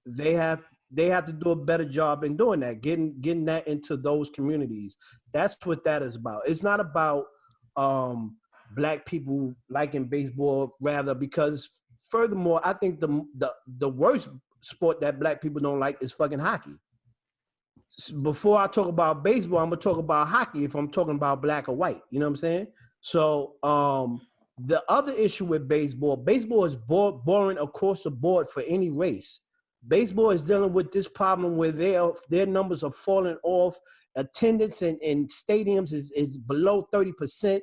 They have to do a better job in doing that, getting that into those communities. That's what that is about. It's not about black people liking baseball, rather, because furthermore, I think the worst sport that black people don't like is fucking hockey. Before I talk about baseball, I'm gonna talk about hockey if I'm talking about black or white. You know what I'm saying? So the other issue with baseball is boring across the board for any race. Baseball is dealing with this problem where their numbers are falling off. Attendance in stadiums is below 30%.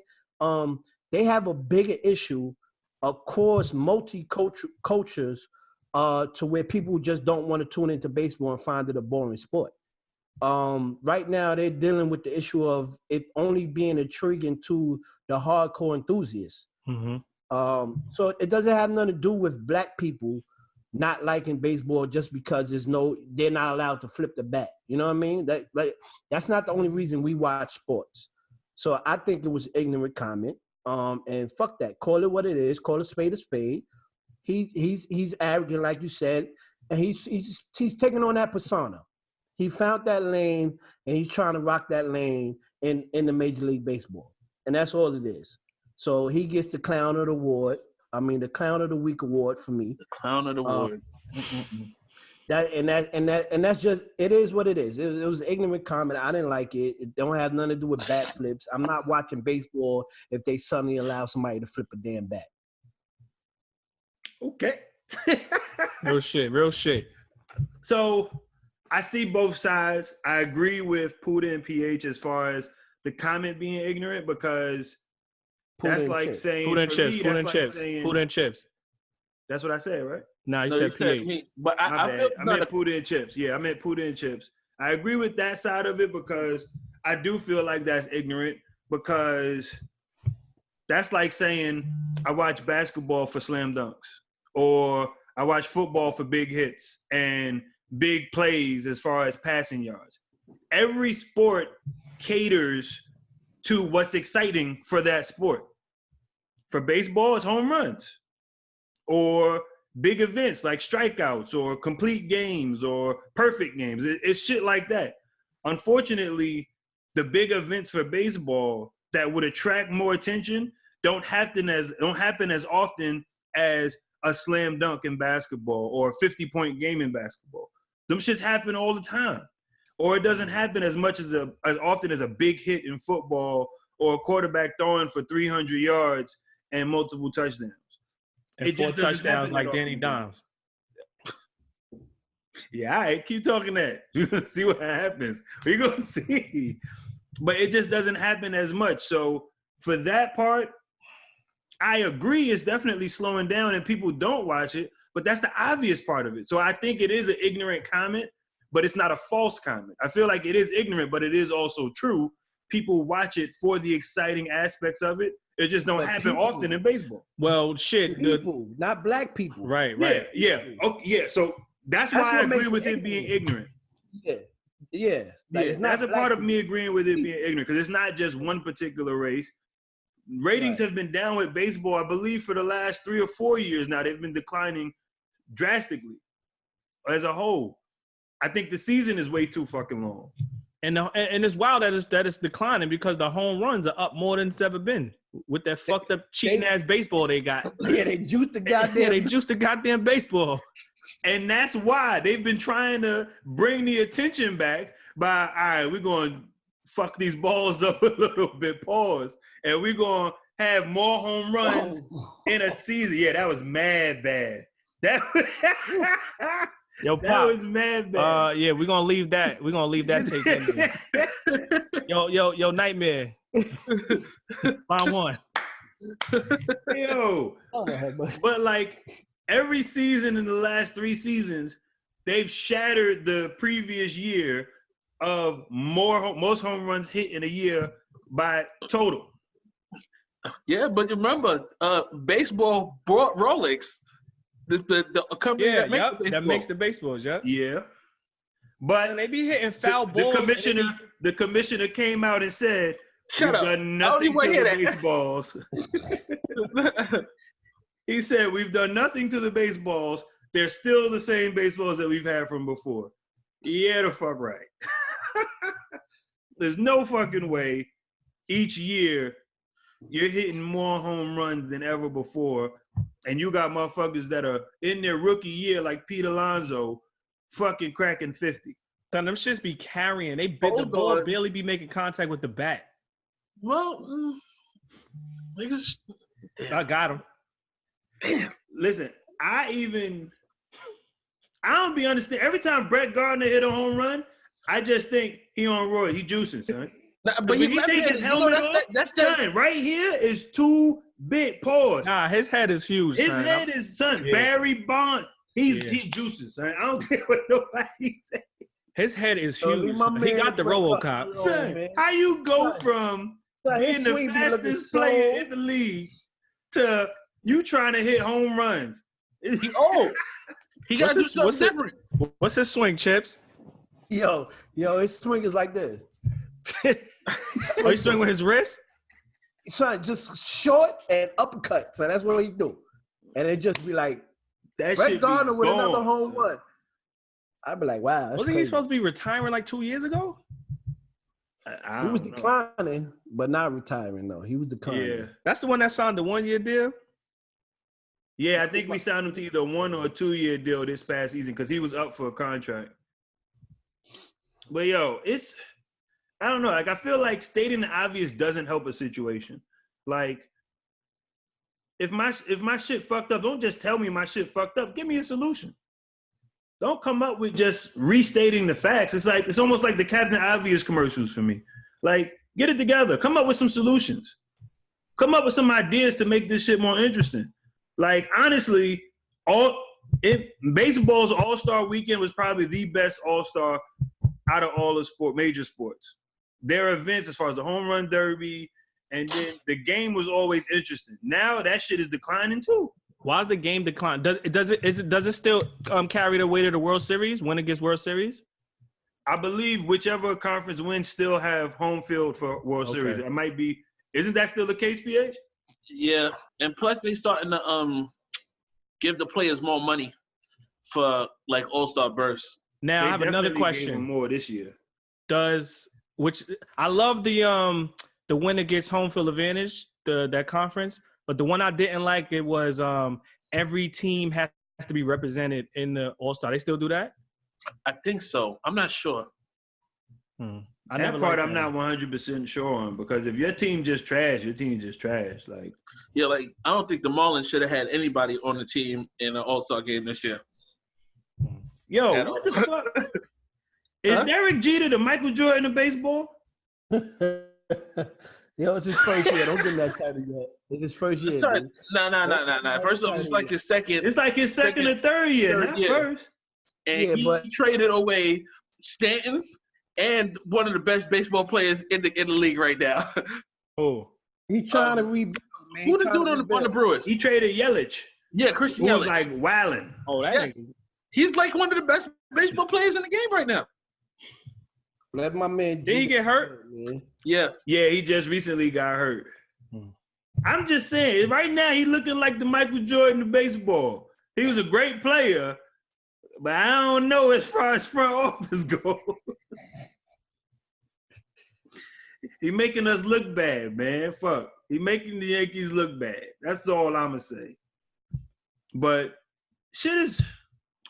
They have a bigger issue across multi-cultures to where people just don't want to tune into baseball and find it a boring sport. Right now, they're dealing with the issue of it only being intriguing to the hardcore enthusiasts. Mm-hmm. So it doesn't have nothing to do with black people not liking baseball just because they're not allowed to flip the bat. You know what I mean? That's not the only reason we watch sports. So I think it was ignorant comment. And fuck that. Call it what it is. Call a spade a spade. He's arrogant, like you said, and he's taking on that persona. He found that lane, and he's trying to rock that lane in the Major League Baseball, and that's all it is. So he gets the Clown of the Award. I mean, the Clown of the Week award for me. The Clown of the Award. That's just, it is what it is. It was an ignorant comment. I didn't like it. It don't have nothing to do with bat flips. I'm not watching baseball if they suddenly allow somebody to flip a damn bat. Okay. Real shit. So I see both sides. I agree with Puda and PH as far as the comment being ignorant, because that's like saying Puda and chips. That's what I said, right? No, you said PH. But I meant Puda and chips. Yeah, I meant Puda and chips. I agree with that side of it, because I do feel like that's ignorant, because that's like saying I watch basketball for slam dunks, or I watch football for big hits and big plays as far as passing yards. Every sport caters to what's exciting for that sport. For baseball, it's home runs or big events like strikeouts or complete games or perfect games. It's shit like that. Unfortunately, the big events for baseball that would attract more attention don't happen as often as a slam dunk in basketball or a 50-point game in basketball. Them shits happen all the time. Or it doesn't happen as often as a big hit in football or a quarterback throwing for 300 yards and multiple touchdowns. And it 4 touchdowns like Danny Dimes. Yeah, all right, keep talking that. We're going to see what happens. We're going to see. But it just doesn't happen as much. So for that part, I agree it's definitely slowing down and people don't watch it, but that's the obvious part of it. So I think it is an ignorant comment, but it's not a false comment. I feel like it is ignorant, but it is also true. People watch it for the exciting aspects of it. It just don't happen often in baseball. Well, shit. People, not black people. Right. Yeah. Okay, yeah. So that's why I agree with it being ignorant. Yeah. That's a part of me agreeing with it being ignorant, because it's not just one particular race. Ratings have been down with baseball, I believe, for the last 3 or 4 years now. They've been declining drastically as a whole. I think the season is way too fucking long. And it's wild that it's declining because the home runs are up more than it's ever been with that fucked up cheating ass baseball they got. Yeah, they juiced the goddamn. Yeah, they juiced the goddamn baseball. And that's why they've been trying to bring the attention back by, all right, we're going to fuck these balls up a little bit, pause, and we're going to have more home runs in a season. Yeah, that was mad bad. That Yo, Pop, that was mad bad. Yeah, we're gonna leave that. We're gonna leave that take in there. Yo, Nightmare. Round one. Yo. But like every season in the last 3 seasons, they've shattered the previous year of most home runs hit in a year by total. Yeah, but remember, baseball brought Rolex. The company that makes the baseballs, Yeah. But and they be hitting foul balls. The commissioner came out and said, "Shut up! Done nothing to the baseballs." He said, "We've done nothing to the baseballs. They're still the same baseballs that we've had from before." Yeah, the fuck right. There's no fucking way each year you're hitting more home runs than ever before. And you got motherfuckers that are in their rookie year, like Pete Alonso, fucking cracking 50. Son, them shits be carrying. The ball barely be making contact with the bat. Well, I got him. Damn. Listen, I don't be understanding. Every time Brett Gardner hit a home run, I just think he on roid. He juicing, son. But he take his helmet off, son, right here is too big. Pause. Nah, his head is huge. His head is, son, yeah. Barry Bonds. He's juicing, son. I don't care what nobody say. His head is huge. He got the RoboCop. Son, how you go from being the fastest player in the league to you trying to hit home runs? He old. He got to do something different. What's his swing, Chips? Yo, his swing is like this. Oh, he swing with his wrist? Son, just short and uppercut. So that's what he do. And it just be like, Brett Gardner with another home run. I'd be like, wow. Wasn't he supposed to be retiring like 2 years ago? He was declining, but not retiring, though. He was declining. Yeah. That's the one that signed the 1 year deal? Yeah, I think we signed him to either a 1 or a 2 year deal this past season because he was up for a contract. But yo, I don't know. Like, I feel like stating the obvious doesn't help a situation. Like, if my shit fucked up, don't just tell me my shit fucked up. Give me a solution. Don't come up with just restating the facts. It's almost like the Captain Obvious commercials for me. Like, get it together. Come up with some solutions. Come up with some ideas to make this shit more interesting. Like, honestly, baseball's All-Star Weekend was probably the best All-Star out of all the major sports. Their events, as far as the home run derby, and then the game was always interesting. Now that shit is declining too. Why is the game decline? Does it still carry the weight of the World Series when it gets World Series? I believe whichever conference wins still have home field for World Series. It might be. Isn't that still the case, PH? Yeah, and plus they starting to give the players more money for like All-Star berths. They Now I have another question. More this year. I love the winner gets home field advantage, that conference. But the one I didn't like, it was every team has to be represented in the All-Star. They still do that? I think so. I'm not sure. That part I'm not 100% sure on, because if your team just trash, your team just trash. Like, yeah, like I don't think the Marlins should have had anybody on the team in an All-Star game this year. Yo, what the fuck? Is Derek Jeter the Michael Jordan of baseball? Yo, it's his first year. Don't give him that title yet. It's his first year. Sorry. No. First off, it's like his second. It's like his second or third year, not first. And he traded away Stanton and one of the best baseball players in the league right now. Oh, he's trying to rebuild. Man. Who the dude on the Brewers? He traded Yelich. Yeah, Christian Yelich. Who was like wilding. Oh, that yes. He's like one of the best baseball players in the game right now. Let my man. Did he get hurt? Man. Yeah, he just recently got hurt. I'm just saying, right now he's looking like the Michael Jordan of baseball. He was a great player, But I don't know as far as front office go. He making us look bad, man. Fuck. He making the Yankees look bad. That's all I'ma say. But shit is,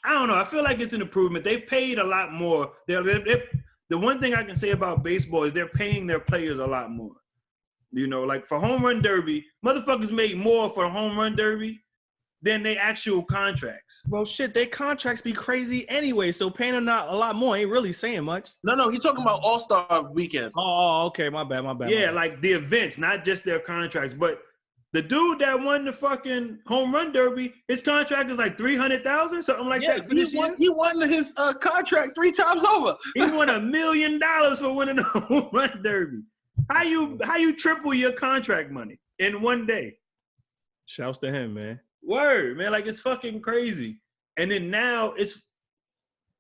I don't know. I feel like it's an improvement. They've paid a lot more. The one thing I can say about baseball is they're paying their players a lot more. You know, like for home run derby, motherfuckers make more for home run derby than their actual contracts. Well, shit, their contracts be crazy anyway, so paying them not a lot more ain't really saying much. No, he's talking about All-Star Weekend. Oh, okay, my bad. Yeah, like the events, not just their contracts. But the dude that won the fucking home run derby, his contract is like $300,000, something like that for this year. He won his contract 3 times over. He won $1 million for winning the home run derby. How you triple your contract money in one day? Shouts to him, man. Word, man, like it's fucking crazy. And then now it's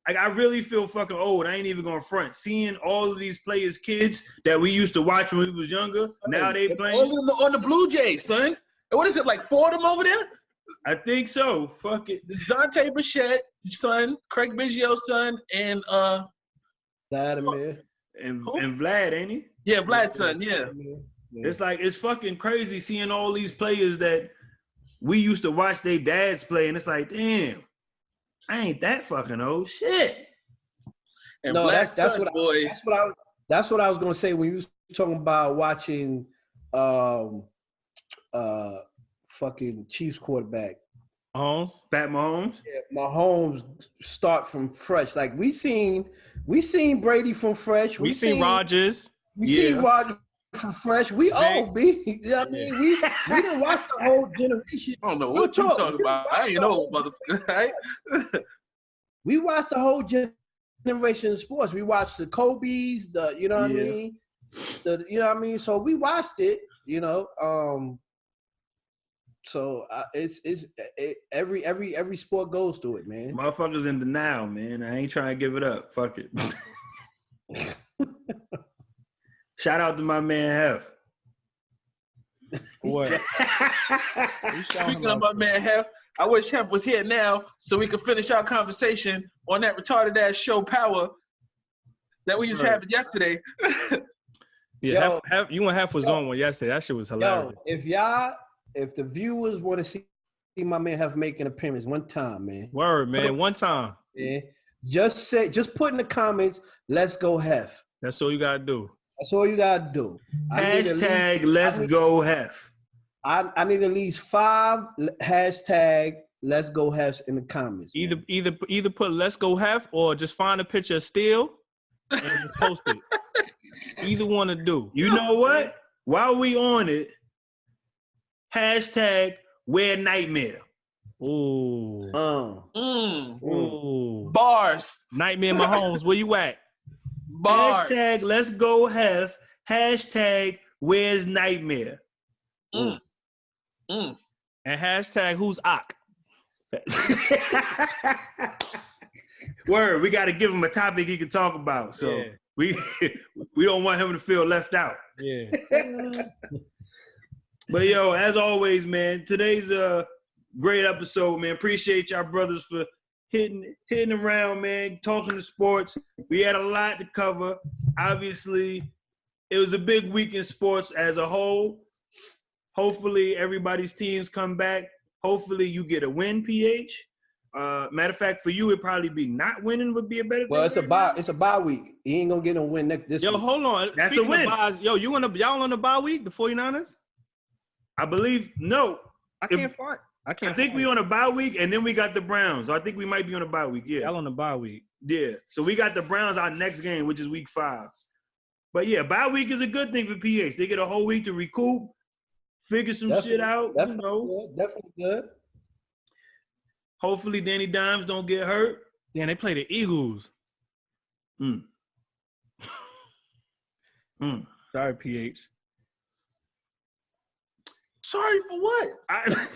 like I really feel fucking old. I ain't even gonna front. Seeing all of these players, kids that we used to watch when we was younger, now they playing on the Blue Jays, son. And what is it, like 4 of them over there? I think so. Fuck it. It's Dante Bichette, son, Craig Biggio's son, and Vladimir. And Vlad, ain't he? Yeah, Vlad's son, yeah. It's like it's fucking crazy seeing all these players that we used to watch their dads play, and it's like, damn, I ain't that fucking old. Shit. And no, that's what I was gonna say when you was talking about watching fucking Chiefs quarterback. Mahomes? Pat Mahomes? Yeah, Mahomes start from fresh. Like we seen Brady from fresh. We seen Rodgers. We seen Rodgers from fresh. We old, B. You know what I mean? We didn't watch the whole generation. I don't know what you're talking about. I ain't know, motherfucker. Right? We watched the whole generation of sports. We watched the Kobe's, you know what I mean? You know what I mean? So we watched it, you know. So every sport goes through it, man. Motherfuckers in denial, man. I ain't trying to give it up. Fuck it. Shout out to my man Hef. What? Speaking of my man Hef, I wish Hef was here now so we could finish our conversation on that retarded ass show Power that we just had yesterday. Yeah, you and Hef was on one yesterday. That shit was hilarious. If the viewers want to see my man Hef make an appearance one time, man. Word, man, one time. Yeah. Just put in the comments, let's go Hef. That's all you gotta do. That's all you gotta do. Hashtag let's go Hef. I need at least 5 hashtag let's go Hefs in the comments. Either put let's go Hef or just find a picture of Steel and just post it. Either one to do. You know what? While we on it, hashtag wear nightmare. Ooh. Ooh. Bars. Nightmare Mahomes, where you at? Bars. Hashtag let's go Hef. Hashtag where's nightmare. And hashtag who's Ock. Word, we got to give him a topic he can talk about. So we don't want him to feel left out. Yeah. But yo, as always, man, today's a great episode, man. Appreciate y'all brothers for hitting around, man, talking to sports. We had a lot to cover. Obviously, it was a big week in sports as a whole. Hopefully, everybody's teams come back. Hopefully, you get a win, PH. Matter of fact, for you, it'd probably be not winning would be a better thing. Well, it's a bye week. He ain't gonna get a win this week. Hold on. That's a win. Y'all on the bye week, the 49ers? I believe no. I think we on a bye week, and then we got the Browns. I think we might be on a bye week. Yeah, y'all on the bye week. Yeah, so we got the Browns our next game, which is week 5. But yeah, bye week is a good thing for PH. They get a whole week to recoup, figure some shit out. Definitely good. Hopefully, Danny Dimes don't get hurt. Damn, they play the Eagles. Sorry, PH. Sorry for what? I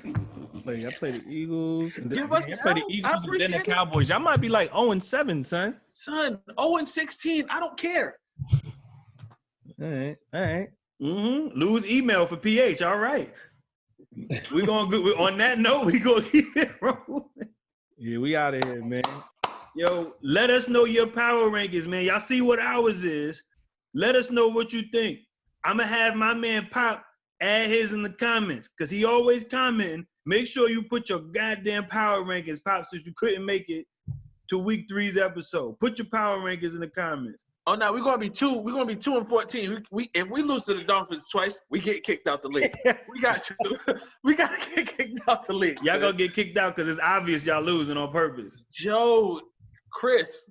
play the Eagles. And I play the Eagles and then the Cowboys. Y'all might be like 0-7, son. Son, 0-16. I don't care. All right. Lose email for PH. All right. We're gonna go on that note. We gonna keep it rolling. Yeah, we out of here, man. Yo, let us know your power rankings, man. Y'all see what ours is. Let us know what you think. I'm going to have my man Pop add his in the comments because he always commenting. Make sure you put your goddamn power rankings, Pop, since you couldn't make it to week 3's episode. Put your power rankings in the comments. Oh no, we're gonna be 2-14. If we lose to the Dolphins twice, we get kicked out the league. we gotta get kicked out the league. Y'all gonna get kicked out because it's obvious y'all losing on purpose. Joe, Chris,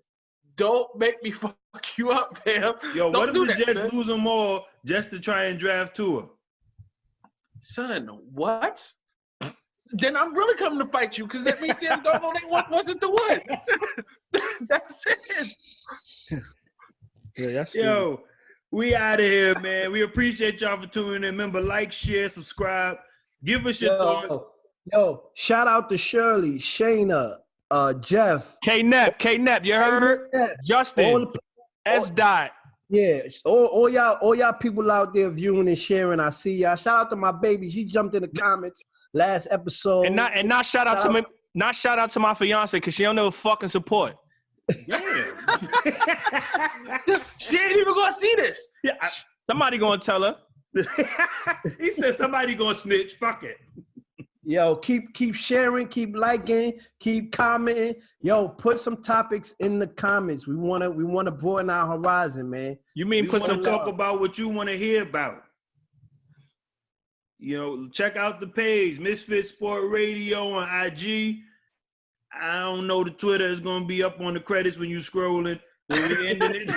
don't make me fuck you up, fam. Yo, what if the Jets man. lose them all just to try and draft Tua? Son, what? Then I'm really coming to fight you because that means Sam Darnold wasn't the one. That's it. Yeah, that's Yo, we out of here, man. We appreciate y'all for tuning in. Remember, like, share, subscribe. Give us your thoughts. Yo, shout out to Shirley, Shayna, Jeff. K-Nep, you heard? Justin, S. Dot. Yeah, all y'all people out there viewing and sharing. I see y'all. Shout out to my baby. She jumped in the comments last episode. And not shout out to me. Not shout out to my fiance because she don't know fucking support. Damn. She ain't even gonna see this. Yeah, Somebody gonna tell her. he said somebody gonna snitch. Fuck it. Yo, keep sharing, keep liking, keep commenting. Yo, put some topics in the comments. We wanna broaden our horizon, man. You mean We put want some to talk about what you want to hear about. You know, check out the page, MizFitz Sport Radio on IG. I don't know, the Twitter is gonna be up on the credits when you scrolling. When we ending it.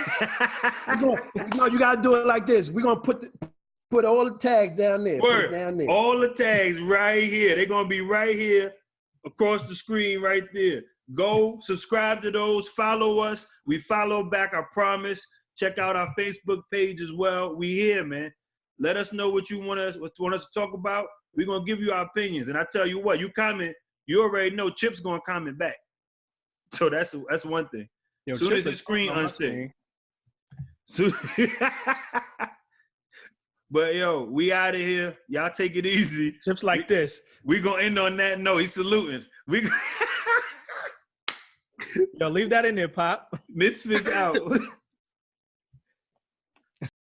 You gotta do it like this. We're gonna put all the tags down there. Word. Down there. All the tags right here. They're gonna be right here across the screen right there. Go subscribe to those, follow us. We follow back, I promise. Check out our Facebook page as well. We here, man. Let us know what you want us to talk about. We're gonna give you our opinions. And I tell you what, you comment, you already know Chip's gonna comment back. So that's one thing. Yo, Soon Chip as his is screen on my unstick. screen. But yo, we out of here. Y'all take it easy. Chips like this. We gonna end on that note. He's saluting. Yo, leave that in there, Pop. MizFitz out.